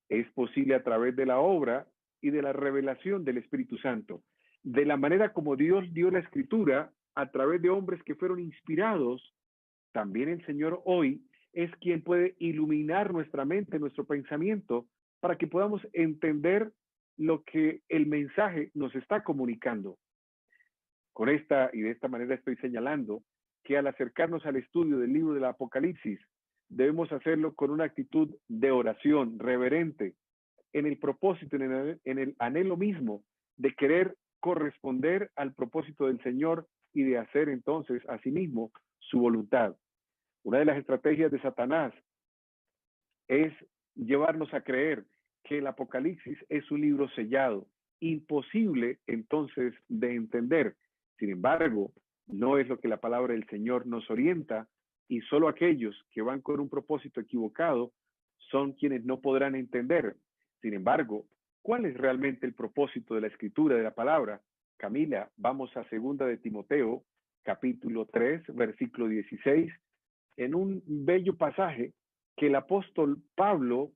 Es posible a través de la obra y de la revelación del Espíritu Santo. De la manera como Dios dio la Escritura a través de hombres que fueron inspirados, también el Señor hoy es quien puede iluminar nuestra mente, nuestro pensamiento, para que podamos entender lo que el mensaje nos está comunicando. Con esta y de esta manera estoy señalando que al acercarnos al estudio del libro del Apocalipsis, debemos hacerlo con una actitud de oración reverente, en el propósito, en el anhelo mismo de querer corresponder al propósito del Señor y de hacer entonces a sí mismo su voluntad. Una de las estrategias de Satanás es llevarnos a creer que el Apocalipsis es un libro sellado, imposible entonces de entender. Sin embargo, no es lo que la palabra del Señor nos orienta, y solo aquellos que van con un propósito equivocado son quienes no podrán entender. Sin embargo, ¿cuál es realmente el propósito de la Escritura, de la palabra? Camila, vamos a 2 de Timoteo, capítulo 3, versículo 16, en un bello pasaje que el apóstol Pablo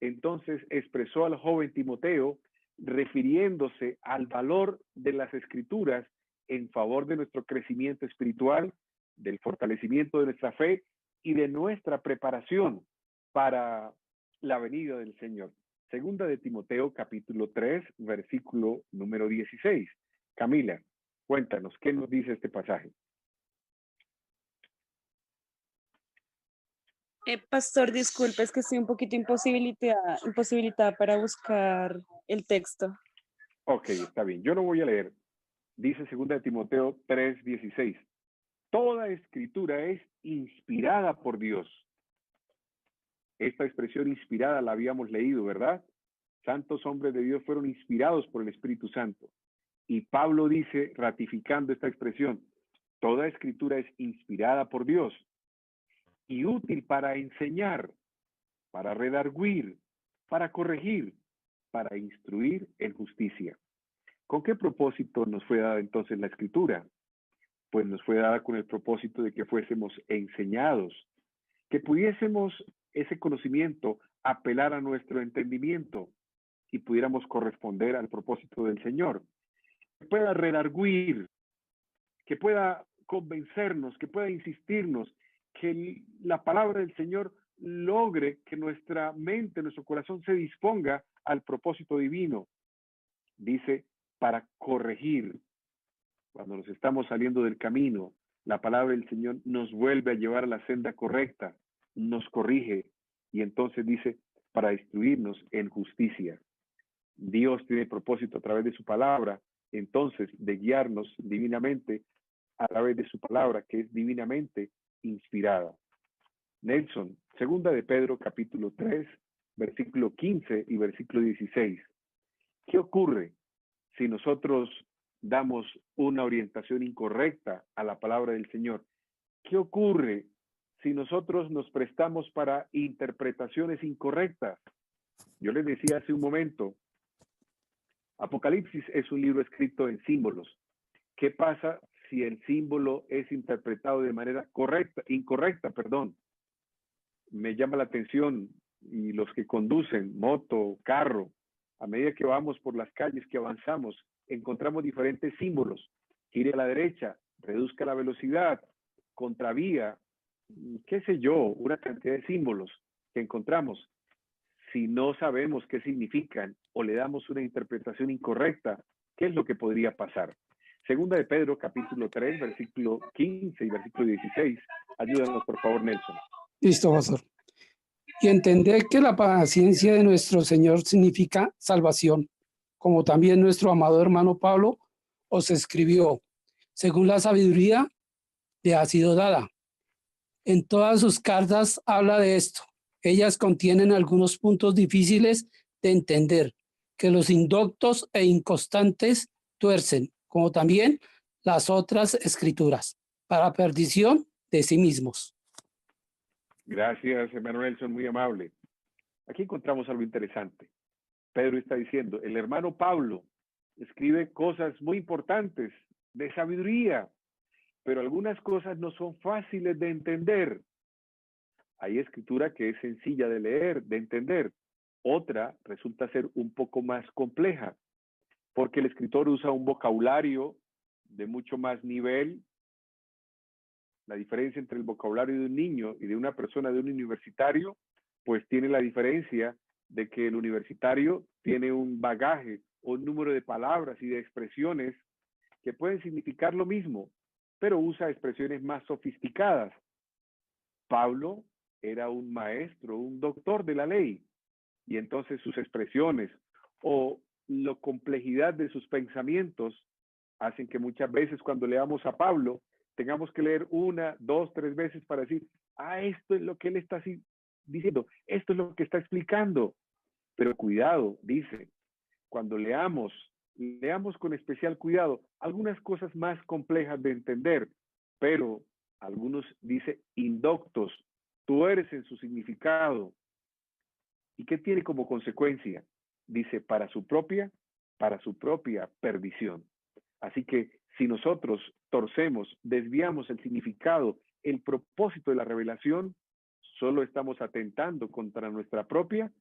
entonces expresó al joven Timoteo, refiriéndose al valor de las Escrituras en favor de nuestro crecimiento espiritual, del fortalecimiento de nuestra fe y de nuestra preparación para la venida del Señor. 2 de Timoteo, capítulo 3, versículo número 16. Camila, cuéntanos, ¿qué nos dice este pasaje? Pastor, disculpe, es que estoy un poquito imposibilitada para buscar el texto. Ok, está bien. Yo lo voy a leer. Dice 2 de Timoteo 3, 16. Toda escritura es inspirada por Dios. Esta expresión inspirada la habíamos leído, ¿verdad? Santos hombres de Dios fueron inspirados por el Espíritu Santo. Y Pablo dice, ratificando esta expresión, toda escritura es inspirada por Dios y útil para enseñar, para redarguir, para corregir, para instruir en justicia. ¿Con qué propósito nos fue dada entonces la Escritura? Pues nos fue dada con el propósito de que fuésemos enseñados, que pudiésemos ese conocimiento apelar a nuestro entendimiento y pudiéramos corresponder al propósito del Señor. Que pueda redarguir, que pueda convencernos, que pueda insistirnos, que la palabra del Señor logre que nuestra mente, nuestro corazón se disponga al propósito divino. Dice, para corregir. Cuando nos estamos saliendo del camino, la palabra del Señor nos vuelve a llevar a la senda correcta, nos corrige y entonces dice, para instruirnos en justicia. Dios tiene propósito a través de su palabra, entonces, de guiarnos divinamente a través de su palabra, que es divinamente inspirada. Nelson, 2 de Pedro, capítulo 3, versículo 15 y versículo 16. ¿Qué ocurre si nosotros damos una orientación incorrecta a la palabra del Señor? ¿Qué ocurre si nosotros nos prestamos para interpretaciones incorrectas? Yo les decía hace un momento, Apocalipsis es un libro escrito en símbolos. ¿Qué pasa si el símbolo es interpretado de manera incorrecta? Me llama la atención, y los que conducen moto, carro, a medida que vamos por las calles, que avanzamos, encontramos diferentes símbolos. Gire a la derecha, reduzca la velocidad, contravía, qué sé yo, una cantidad de símbolos que encontramos. Si no sabemos qué significan o le damos una interpretación incorrecta, ¿qué es lo que podría pasar? 2 de Pedro, capítulo 3, versículo 15 y versículo 16. Ayúdanos, por favor, Nelson. Listo, pastor. Y entender que la paciencia de nuestro Señor significa salvación, como también nuestro amado hermano Pablo os escribió, según la sabiduría le ha sido dada. En todas sus cartas habla de esto. Ellas contienen algunos puntos difíciles de entender, que los indoctos e inconstantes tuercen, como también las otras escrituras, para perdición de sí mismos. Gracias, hermano Nelson, muy amable. Aquí encontramos algo interesante. Pedro está diciendo, el hermano Pablo escribe cosas muy importantes de sabiduría, pero algunas cosas no son fáciles de entender. Hay escritura que es sencilla de leer, de entender. Otra resulta ser un poco más compleja, porque el escritor usa un vocabulario de mucho más nivel. La diferencia entre el vocabulario de un niño y de una persona, de un universitario, pues tiene la diferencia de que el universitario tiene un bagaje, un número de palabras y de expresiones que pueden significar lo mismo, pero usa expresiones más sofisticadas. Pablo era un maestro, un doctor de la ley, y entonces sus expresiones o la complejidad de sus pensamientos hacen que muchas veces cuando leamos a Pablo tengamos que leer 1, 2, 3 veces para decir, esto es lo que él está diciendo, esto es lo que está explicando. Pero cuidado, dice, cuando leamos con especial cuidado algunas cosas más complejas de entender, pero algunos dice indoctos, tuercen su significado. ¿Y qué tiene como consecuencia? Dice, para su propia perdición. Así que si nosotros torcemos, desviamos el significado, el propósito de la revelación, solo estamos atentando contra nuestra propia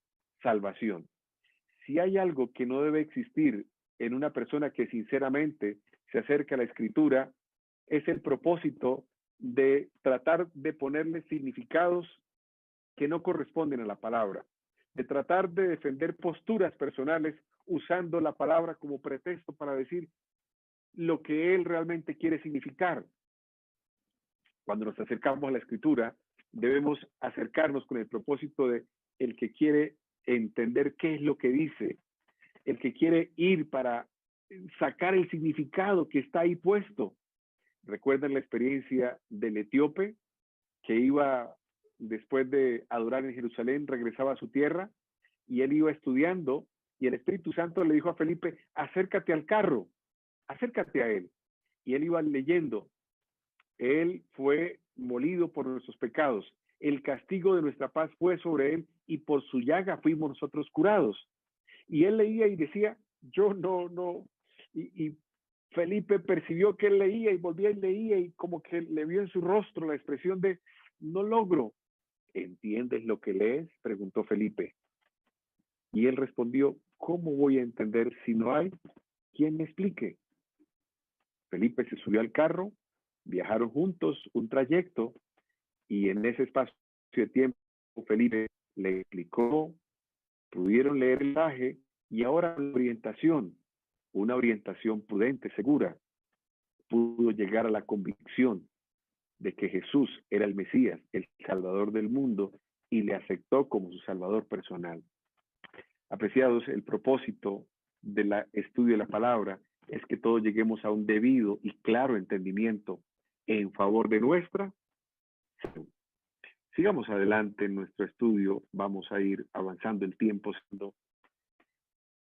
salvación. Si hay algo que no debe existir en una persona que sinceramente se acerca a la Escritura, es el propósito de tratar de ponerle significados que no corresponden a la palabra, de tratar de defender posturas personales usando la palabra como pretexto para decir lo que él realmente quiere significar. Cuando nos acercamos a la Escritura, debemos acercarnos con el propósito de el que quiere entender qué es lo que dice, el que quiere ir para sacar el significado que está ahí puesto. ¿Recuerdan la experiencia del etíope que iba después de adorar en Jerusalén, regresaba a su tierra y él iba estudiando y el Espíritu Santo le dijo a Felipe, acércate al carro, acércate a él? Y él iba leyendo, él fue molido por nuestros pecados, el castigo de nuestra paz fue sobre él y por su llaga fuimos nosotros curados. Y él leía y decía, yo no. Y Felipe percibió que él leía y volvía y leía y como que le vio en su rostro la expresión de, no logro. ¿Entiendes lo que lees?, preguntó Felipe. Y él respondió, ¿cómo voy a entender si no hay quien me explique? Felipe se subió al carro, viajaron juntos un trayecto y en ese espacio de tiempo Felipe le explicó, pudieron leer el mensaje y ahora una orientación prudente, segura, pudo llegar a la convicción de que Jesús era el Mesías, el Salvador del mundo, y le aceptó como su Salvador personal. Apreciados, el propósito del estudio de la palabra es que todos lleguemos a un debido y claro entendimiento en favor de nuestra salud. Sigamos adelante en nuestro estudio, vamos a ir avanzando el tiempo.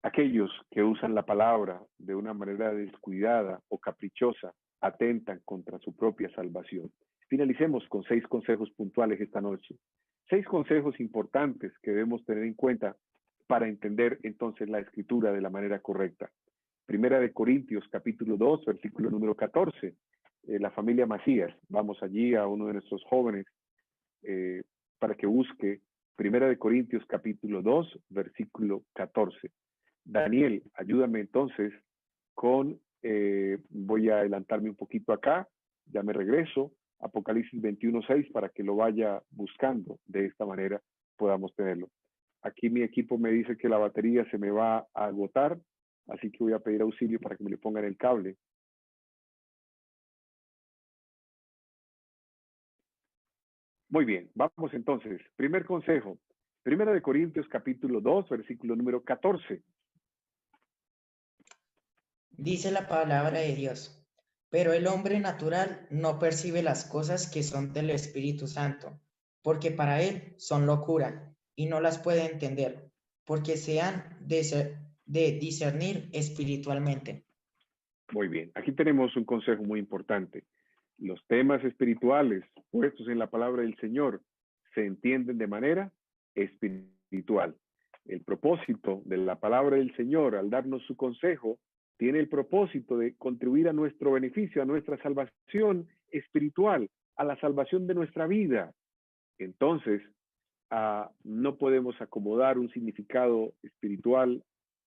Aquellos que usan la palabra de una manera descuidada o caprichosa atentan contra su propia salvación. Finalicemos con 6 consejos puntuales esta noche. 6 consejos importantes que debemos tener en cuenta para entender entonces la Escritura de la manera correcta. Primera de Corintios, capítulo 2, versículo número 14. La familia Macías, vamos allí a uno de nuestros jóvenes para que busque Primera de Corintios, capítulo 2, versículo 14. Daniel, ayúdame entonces con, voy a adelantarme un poquito acá, ya me regreso, Apocalipsis 21:6 para que lo vaya buscando, de esta manera podamos tenerlo. Aquí mi equipo me dice que la batería se me va a agotar, así que voy a pedir auxilio para que me le pongan el cable. Muy bien, vamos entonces. Primer consejo, Primera de Corintios capítulo 2, versículo número 14. Dice la palabra de Dios, pero el hombre natural no percibe las cosas que son del Espíritu Santo, porque para él son locura y no las puede entender, porque se han de discernir espiritualmente. Muy bien, aquí tenemos un consejo muy importante. Los temas espirituales puestos en la palabra del Señor se entienden de manera espiritual. El propósito de la palabra del Señor al darnos su consejo tiene el propósito de contribuir a nuestro beneficio, a nuestra salvación espiritual, a la salvación de nuestra vida. Entonces, no podemos acomodar un significado espiritual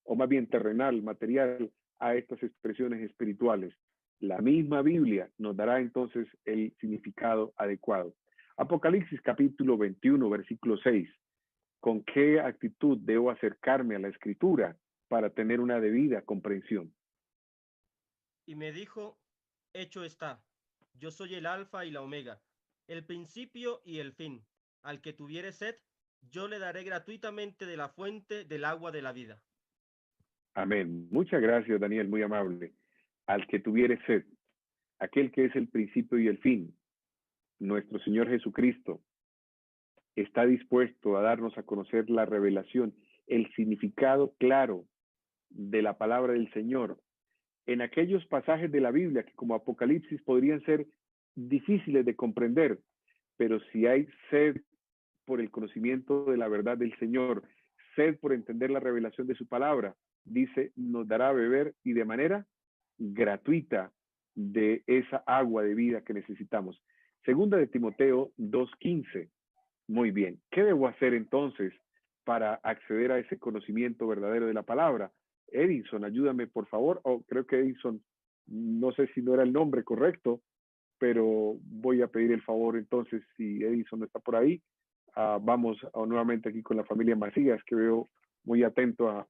o más bien terrenal, material, a estas expresiones espirituales. La misma Biblia nos dará entonces el significado adecuado. Apocalipsis capítulo 21, versículo 6. ¿Con qué actitud debo acercarme a la Escritura para tener una debida comprensión? Y me dijo, hecho está, yo soy el alfa y la omega, el principio y el fin. Al que tuviere sed, yo le daré gratuitamente de la fuente del agua de la vida. Amén. Muchas gracias, Daniel, muy amable. Al que tuviere sed, aquel que es el principio y el fin, nuestro Señor Jesucristo, está dispuesto a darnos a conocer la revelación, el significado claro de la palabra del Señor en aquellos pasajes de la Biblia que como Apocalipsis podrían ser difíciles de comprender, pero si hay sed por el conocimiento de la verdad del Señor, sed por entender la revelación de su palabra, dice, nos dará a beber y de manera gratuita de esa agua de vida que necesitamos. Segunda de Timoteo 2:15. Muy bien. ¿Qué debo hacer entonces para acceder a ese conocimiento verdadero de la palabra? Edison, ayúdame por favor. Creo que Edison, no sé si no era el nombre correcto, pero voy a pedir el favor entonces, si Edison no está por ahí, vamos nuevamente aquí con la familia Macías, que veo muy atento a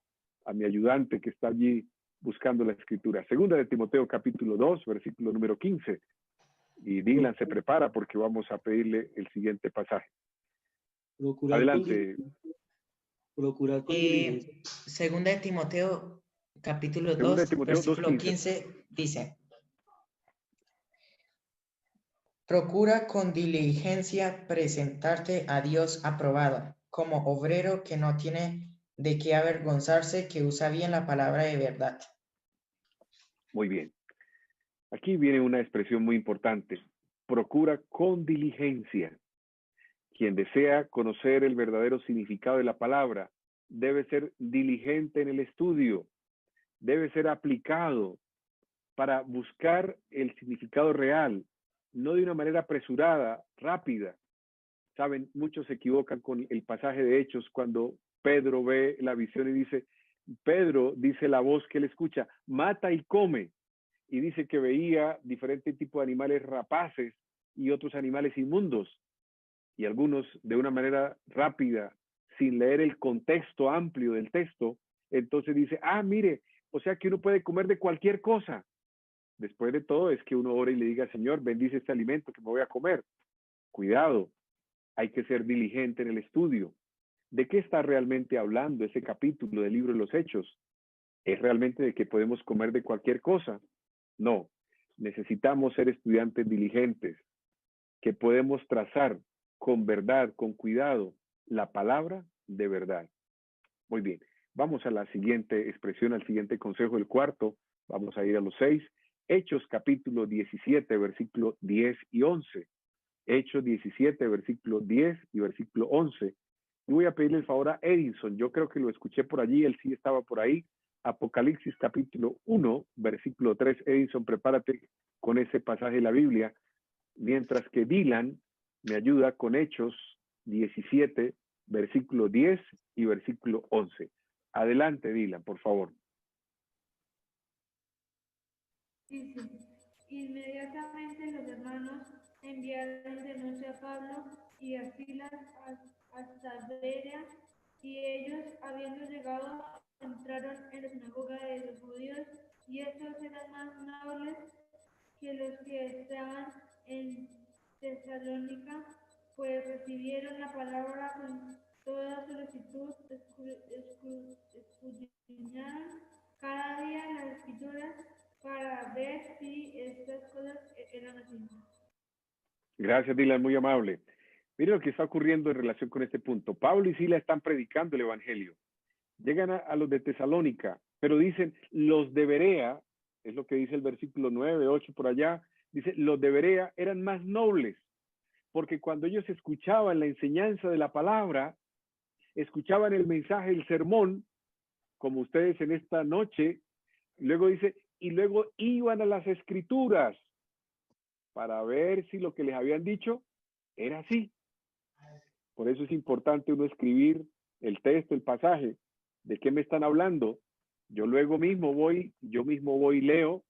mi ayudante que está allí buscando la escritura. Segunda de Timoteo capítulo 2, versículo número 15. Y Dylan se prepara porque vamos a pedirle el siguiente pasaje. Procurar adelante. Procurar con diligencia. Segunda de Timoteo capítulo Segunda 2, de Timoteo versículo 2:15. 15 dice: procura con diligencia presentarte a Dios aprobado, como obrero que no tiene de qué avergonzarse, que usa bien la palabra de verdad. Muy bien. Aquí viene una expresión muy importante. Procura con diligencia. Quien desea conocer el verdadero significado de la palabra debe ser diligente en el estudio, debe ser aplicado para buscar el significado real, no de una manera apresurada, rápida. Saben, muchos se equivocan con el pasaje de Hechos cuando Pedro ve la visión y dice, Pedro dice la voz que él escucha, mata y come. Y dice que veía diferentes tipos de animales rapaces y otros animales inmundos. Y algunos de una manera rápida, sin leer el contexto amplio del texto, entonces dice, mire, o sea que uno puede comer de cualquier cosa. Después de todo es que uno ora y le diga, Señor, bendice este alimento que me voy a comer. Cuidado, hay que ser diligente en el estudio. ¿De qué está realmente hablando ese capítulo del libro de los Hechos? ¿Es realmente de que podemos comer de cualquier cosa? No, necesitamos ser estudiantes diligentes, que podemos trazar con verdad, con cuidado, la palabra de verdad. Muy bien, vamos a la siguiente expresión, al siguiente consejo, el cuarto. Vamos a ir a los 6. Hechos capítulo 17, versículo 10 y 11. Hechos 17, versículo 10 y versículo 11. Y voy a pedirle el favor a Edison. Yo creo que lo escuché por allí, él sí estaba por ahí. Apocalipsis capítulo 1, versículo 3. Edison, prepárate con ese pasaje de la Biblia. Mientras que Dylan me ayuda con Hechos 17, versículo 10 y versículo 11. Adelante, Dylan, por favor. Dice, inmediatamente los hermanos enviaron denuncia a Pablo y a Silas hasta Berea, y ellos, habiendo llegado, entraron en la sinagoga de los judíos, y estos eran más nobles que los que estaban en Tesalónica, pues recibieron la palabra con toda solicitud, escudriñaron cada día las escrituras para ver si estas cosas eran así. Gracias, Dylan, muy amable. Mire lo que está ocurriendo en relación con este punto. Pablo y Silas están predicando el evangelio. Llegan a los de Tesalónica, pero dicen los de Berea, es lo que dice el versículo 9, 8 por allá, dice los de Berea eran más nobles. porque cuando ellos escuchaban la enseñanza de la palabra, escuchaban el mensaje, el sermón, como ustedes en esta noche, luego dice, y luego iban a las escrituras para ver si lo que les habían dicho era así. Por eso es importante uno escribir el texto, el pasaje, de qué me están hablando. Yo mismo voy y leo,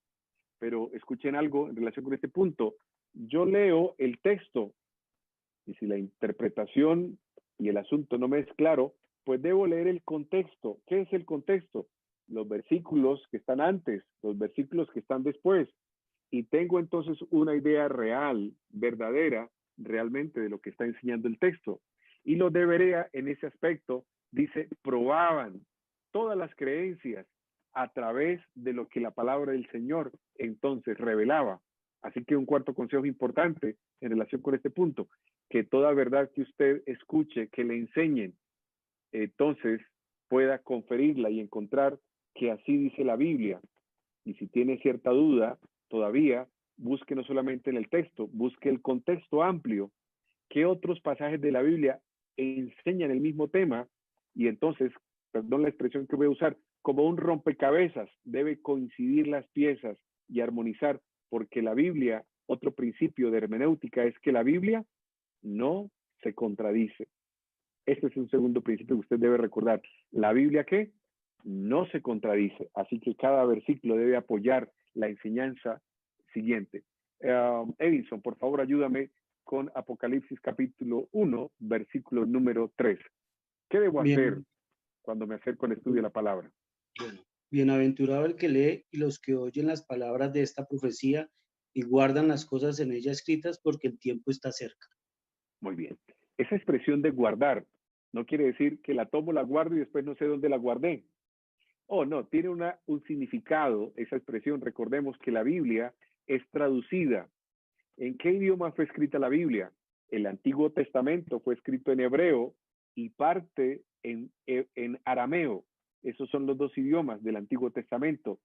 pero escuchen algo en relación con este punto. Yo leo el texto y si la interpretación y el asunto no me es claro, pues debo leer el contexto. ¿Qué es el contexto? Los versículos que están antes, los versículos que están después. Y tengo entonces una idea real, verdadera, realmente de lo que está enseñando el texto. Y los de Berea en ese aspecto, dice, probaban todas las creencias a través de lo que la palabra del Señor entonces revelaba. Así que un cuarto consejo importante en relación con este punto, que toda verdad que usted escuche, que le enseñen, entonces pueda conferirla y encontrar que así dice la Biblia. Y si tiene cierta duda, todavía busque no solamente en el texto, busque el contexto amplio. ¿Qué otros pasajes de la Biblia enseñan el mismo tema? Y entonces, perdón la expresión que voy a usar, como un rompecabezas, debe coincidir las piezas y armonizar, porque la Biblia, otro principio de hermenéutica es que la Biblia no se contradice. Este es un segundo principio que usted debe recordar. La Biblia, ¿qué? No se contradice. Así que cada versículo debe apoyar la enseñanza siguiente. Edison, por favor, ayúdame con Apocalipsis capítulo 1, versículo número 3. ¿Qué debo hacer cuando me acerco al estudio de la palabra? Bienaventurado el que lee y los que oyen las palabras de esta profecía y guardan las cosas en ella escritas, porque el tiempo está cerca. Muy bien. Esa expresión de guardar no quiere decir que la tomo, la guardo y después no sé dónde la guardé. Oh, no, tiene un significado esa expresión. Recordemos que la Biblia es traducida. ¿En qué idioma fue escrita la Biblia? El Antiguo Testamento fue escrito en hebreo y parte en arameo. Esos son los dos idiomas del Antiguo Testamento.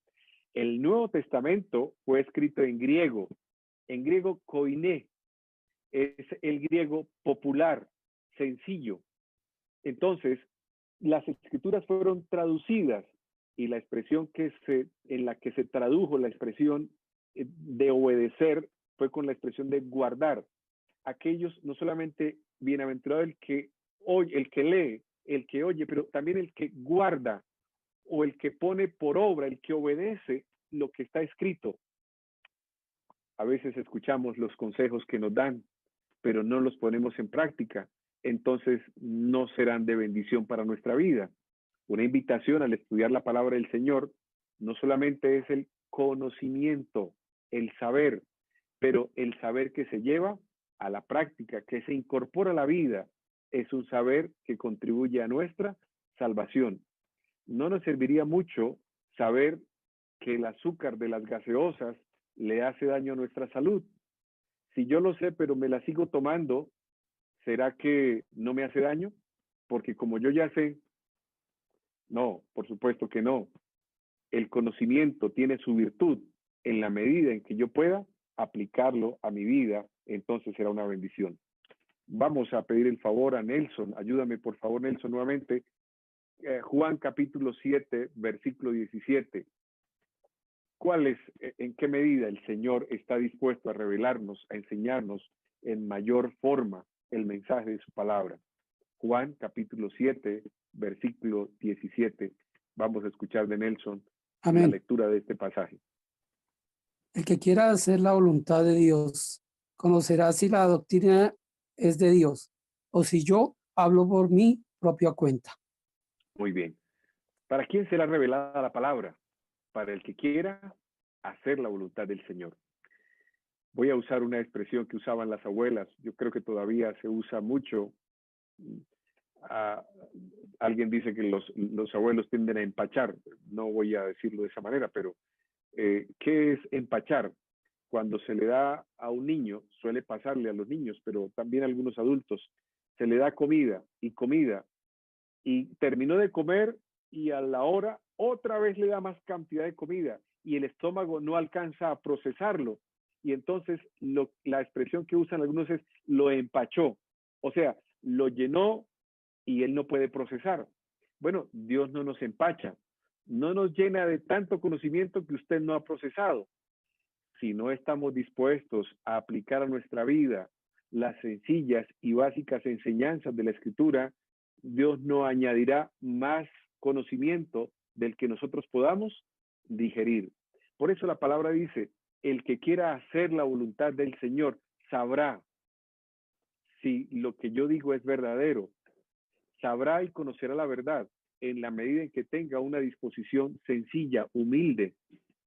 El Nuevo Testamento fue escrito en griego koiné. Es el griego popular, sencillo. Entonces, las escrituras fueron traducidas y la expresión en la que se tradujo la expresión de obedecer fue con la expresión de guardar. Aquellos, no solamente bienaventurado el que oye, el que lee, el que oye, pero también el que guarda o el que pone por obra, el que obedece lo que está escrito. A veces escuchamos los consejos que nos dan, pero no los ponemos en práctica, entonces no serán de bendición para nuestra vida. Una invitación al estudiar la palabra del Señor no solamente es el conocimiento, el saber, pero el saber que se lleva a la práctica, que se incorpora a la vida, es un saber que contribuye a nuestra salvación. No nos serviría mucho saber que el azúcar de las gaseosas le hace daño a nuestra salud. Si yo lo sé, pero me la sigo tomando, ¿será que no me hace daño? Porque como yo ya sé, no, por supuesto que no. El conocimiento tiene su virtud en la medida en que yo pueda aplicarlo a mi vida, entonces será una bendición. Vamos a pedir el favor a Nelson. Ayúdame, por favor, Nelson, nuevamente. Juan capítulo 7, versículo 17. ¿En qué medida el Señor está dispuesto a revelarnos, a enseñarnos en mayor forma el mensaje de su palabra? Juan capítulo 7, versículo 17. Vamos a escuchar de Nelson la lectura de este pasaje. El que quiera hacer la voluntad de Dios conocerá si la doctrina es de Dios o si yo hablo por mi propia cuenta. Muy bien. ¿Para quién será revelada la palabra? Para el que quiera hacer la voluntad del Señor. Voy a usar una expresión que usaban las abuelas. Yo creo que todavía se usa mucho. Alguien dice que los abuelos tienden a empachar. No voy a decirlo de esa manera, pero ¿qué es empachar? Cuando se le da a un niño, suele pasarle a los niños, pero también a algunos adultos, se le da comida, y terminó de comer y a la hora otra vez le da más cantidad de comida y el estómago no alcanza a procesarlo y entonces la expresión que usan algunos es lo empachó, o sea, lo llenó y él no puede procesar. Bueno, Dios no nos empacha, no nos llena de tanto conocimiento que usted no ha procesado. Si no estamos dispuestos a aplicar a nuestra vida las sencillas y básicas enseñanzas de la Escritura, Dios no añadirá más conocimiento del que nosotros podamos digerir. Por eso la palabra dice, el que quiera hacer la voluntad del Señor sabrá si lo que yo digo es verdadero. Sabrá y conocerá la verdad en la medida en que tenga una disposición sencilla, humilde,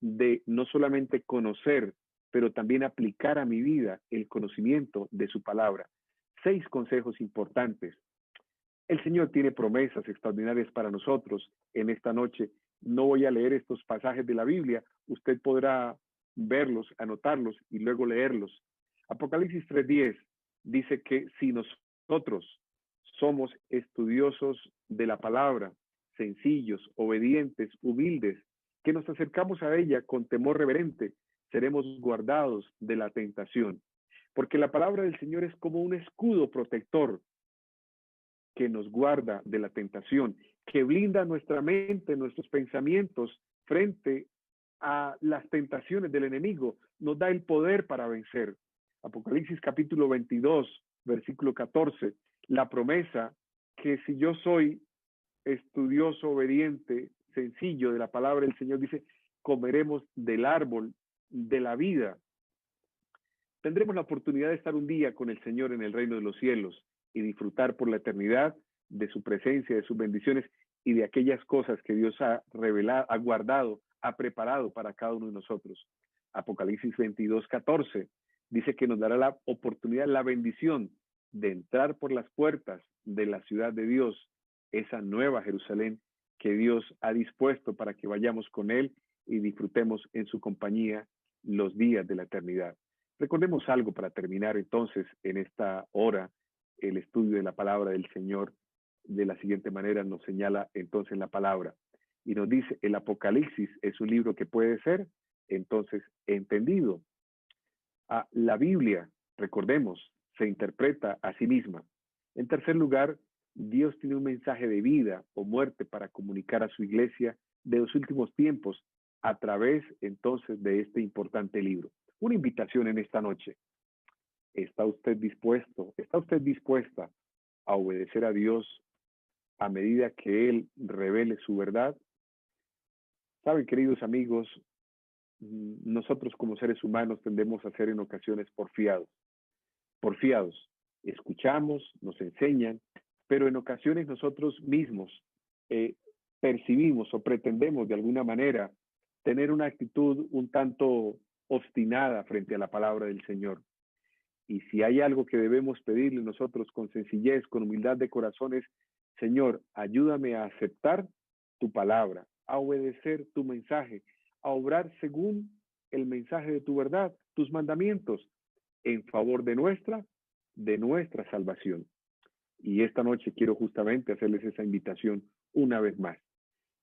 de no solamente conocer, pero también aplicar a mi vida el conocimiento de su palabra. 6 consejos importantes. El Señor tiene promesas extraordinarias para nosotros en esta noche. No voy a leer estos pasajes de la Biblia. Usted podrá verlos, anotarlos y luego leerlos. Apocalipsis 3:10 dice que si nosotros somos estudiosos de la palabra, sencillos, obedientes, humildes, que nos acercamos a ella con temor reverente, seremos guardados de la tentación. Porque la palabra del Señor es como un escudo protector que nos guarda de la tentación, que blinda nuestra mente, nuestros pensamientos frente a las tentaciones del enemigo, nos da el poder para vencer. Apocalipsis capítulo 22, versículo 14, la promesa que si yo soy estudioso, obediente, sencillo de la palabra del Señor, dice, comeremos del árbol de la vida. Tendremos la oportunidad de estar un día con el Señor en el reino de los cielos y disfrutar por la eternidad de su presencia, de sus bendiciones y de aquellas cosas que Dios ha revelado, ha guardado, ha preparado para cada uno de nosotros. Apocalipsis 22, 14 dice que nos dará la oportunidad, la bendición de entrar por las puertas de la ciudad de Dios, esa nueva Jerusalén que Dios ha dispuesto para que vayamos con Él y disfrutemos en su compañía los días de la eternidad. Recordemos algo para terminar entonces en esta hora el estudio de la palabra del Señor. De la siguiente manera nos señala entonces la palabra y nos dice, el Apocalipsis es un libro que puede ser entonces entendido. La Biblia, recordemos, se interpreta a sí misma. En tercer lugar, Dios tiene un mensaje de vida o muerte para comunicar a su iglesia de los últimos tiempos a través entonces de este importante libro. Una invitación en esta noche. ¿Está usted dispuesto, está usted dispuesta a obedecer a Dios a medida que Él revele su verdad? Saben, queridos amigos, nosotros como seres humanos tendemos a ser en ocasiones porfiados. Escuchamos, nos enseñan, pero en ocasiones nosotros mismos percibimos o pretendemos de alguna manera tener una actitud un tanto obstinada frente a la palabra del Señor. Y si hay algo que debemos pedirle nosotros con sencillez, con humildad de corazón es, Señor, ayúdame a aceptar tu palabra, a obedecer tu mensaje, a obrar según el mensaje de tu verdad, tus mandamientos, en favor de nuestra salvación. Y esta noche quiero justamente hacerles esa invitación una vez más.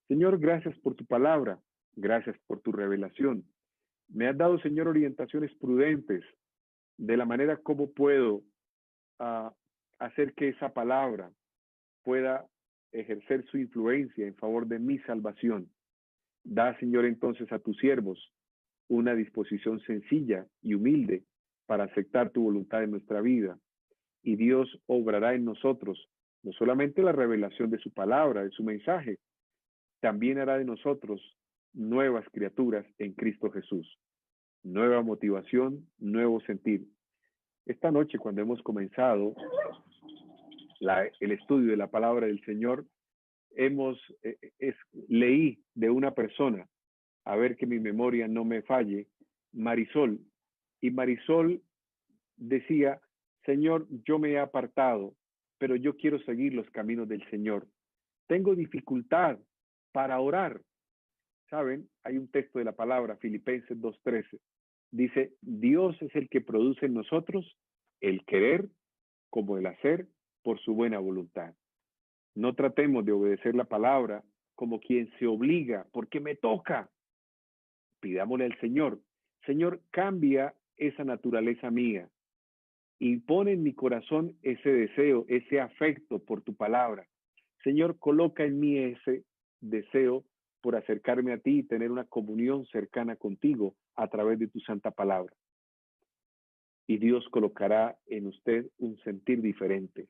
Señor, gracias por tu palabra, gracias por tu revelación. Me has dado, Señor, orientaciones prudentes de la manera como puedo hacer que esa palabra pueda ejercer su influencia en favor de mi salvación. Da, Señor, entonces a tus siervos una disposición sencilla y humilde para aceptar tu voluntad en nuestra vida. Y Dios obrará en nosotros no solamente la revelación de su palabra, de su mensaje, también hará de nosotros nuevas criaturas en Cristo Jesús. Nueva motivación, nuevo sentir. Esta noche, cuando hemos comenzado el estudio de la palabra del Señor, leí de una persona, a ver que mi memoria no me falle, Marisol, y Marisol decía, Señor, yo me he apartado, pero yo quiero seguir los caminos del Señor. Tengo dificultad para orar. ¿Saben? Hay un texto de la palabra, Filipenses 2:13. Dice, Dios es el que produce en nosotros el querer como el hacer por su buena voluntad. No tratemos de obedecer la palabra como quien se obliga, porque me toca. Pidámosle al Señor, Señor, cambia esa naturaleza mía y pone en mi corazón ese deseo, ese afecto por tu palabra. Señor, coloca en mí ese deseo por acercarme a ti y tener una comunión cercana contigo a través de tu santa palabra. Y Dios colocará en usted un sentir diferente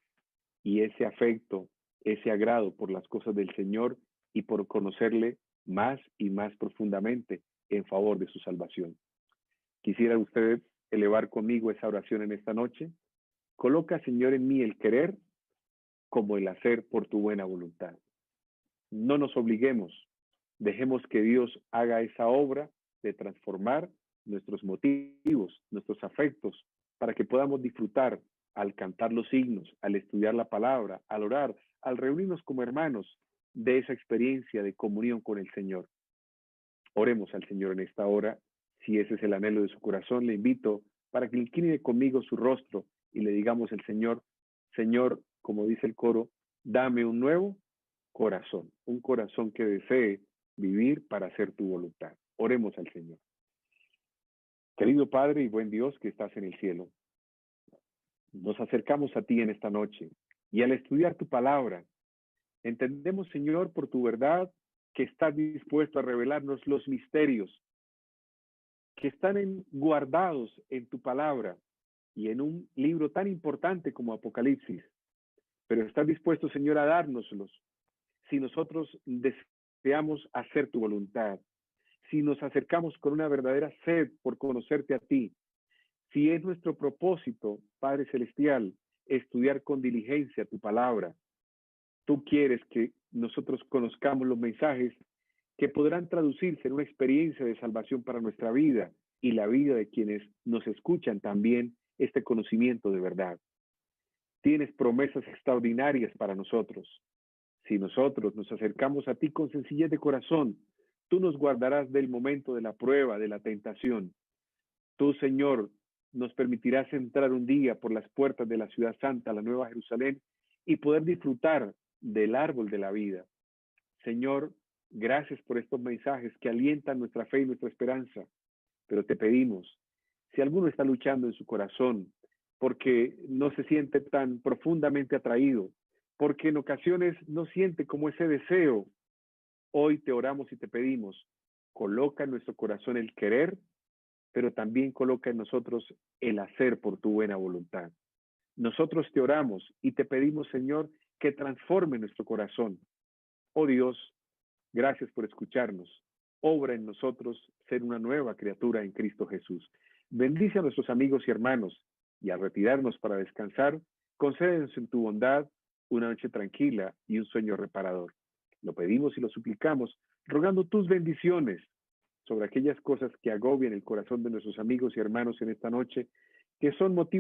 y ese afecto, ese agrado por las cosas del Señor y por conocerle más y más profundamente en favor de su salvación. Quisiera usted elevar conmigo esa oración en esta noche. Coloca, Señor, en mí el querer como el hacer por tu buena voluntad. No nos obliguemos, dejemos que Dios haga esa obra de transformar nuestros motivos, nuestros afectos, para que podamos disfrutar al cantar los signos, al estudiar la palabra, al orar, al reunirnos como hermanos de esa experiencia de comunión con el Señor. Oremos al Señor en esta hora. Si ese es el anhelo de su corazón, le invito para que incline conmigo su rostro y le digamos al Señor, Señor, como dice el coro, dame un nuevo corazón, un corazón que desee vivir para hacer tu voluntad. Oremos al Señor. Querido Padre y buen Dios que estás en el cielo, nos acercamos a ti en esta noche y al estudiar tu palabra, entendemos, Señor, por tu verdad que estás dispuesto a revelarnos los misterios que están guardados en tu palabra y en un libro tan importante como Apocalipsis. Pero estás dispuesto, Señor, a dárnoslos si nosotros deseamos hacer tu voluntad, si nos acercamos con una verdadera sed por conocerte a ti, si es nuestro propósito, Padre Celestial, estudiar con diligencia tu palabra. Tú quieres que nosotros conozcamos los mensajes que podrán traducirse en una experiencia de salvación para nuestra vida y la vida de quienes nos escuchan también este conocimiento de verdad. Tienes promesas extraordinarias para nosotros. Si nosotros nos acercamos a ti con sencillez de corazón, tú nos guardarás del momento de la prueba, de la tentación. Tú, Señor, nos permitirás entrar un día por las puertas de la ciudad santa, la Nueva Jerusalén, y poder disfrutar del árbol de la vida. Señor, gracias por estos mensajes que alientan nuestra fe y nuestra esperanza. Pero te pedimos, si alguno está luchando en su corazón porque no se siente tan profundamente atraído, porque en ocasiones no siente como ese deseo, hoy te oramos y te pedimos, coloca en nuestro corazón el querer, pero también coloca en nosotros el hacer por tu buena voluntad. Nosotros te oramos y te pedimos, Señor, que transforme nuestro corazón. Oh Dios, gracias por escucharnos. Obra en nosotros ser una nueva criatura en Cristo Jesús. Bendice a nuestros amigos y hermanos y al retirarnos para descansar, concédenos en tu bondad una noche tranquila y un sueño reparador. Lo pedimos y lo suplicamos, rogando tus bendiciones sobre aquellas cosas que agobian el corazón de nuestros amigos y hermanos en esta noche, que son motivo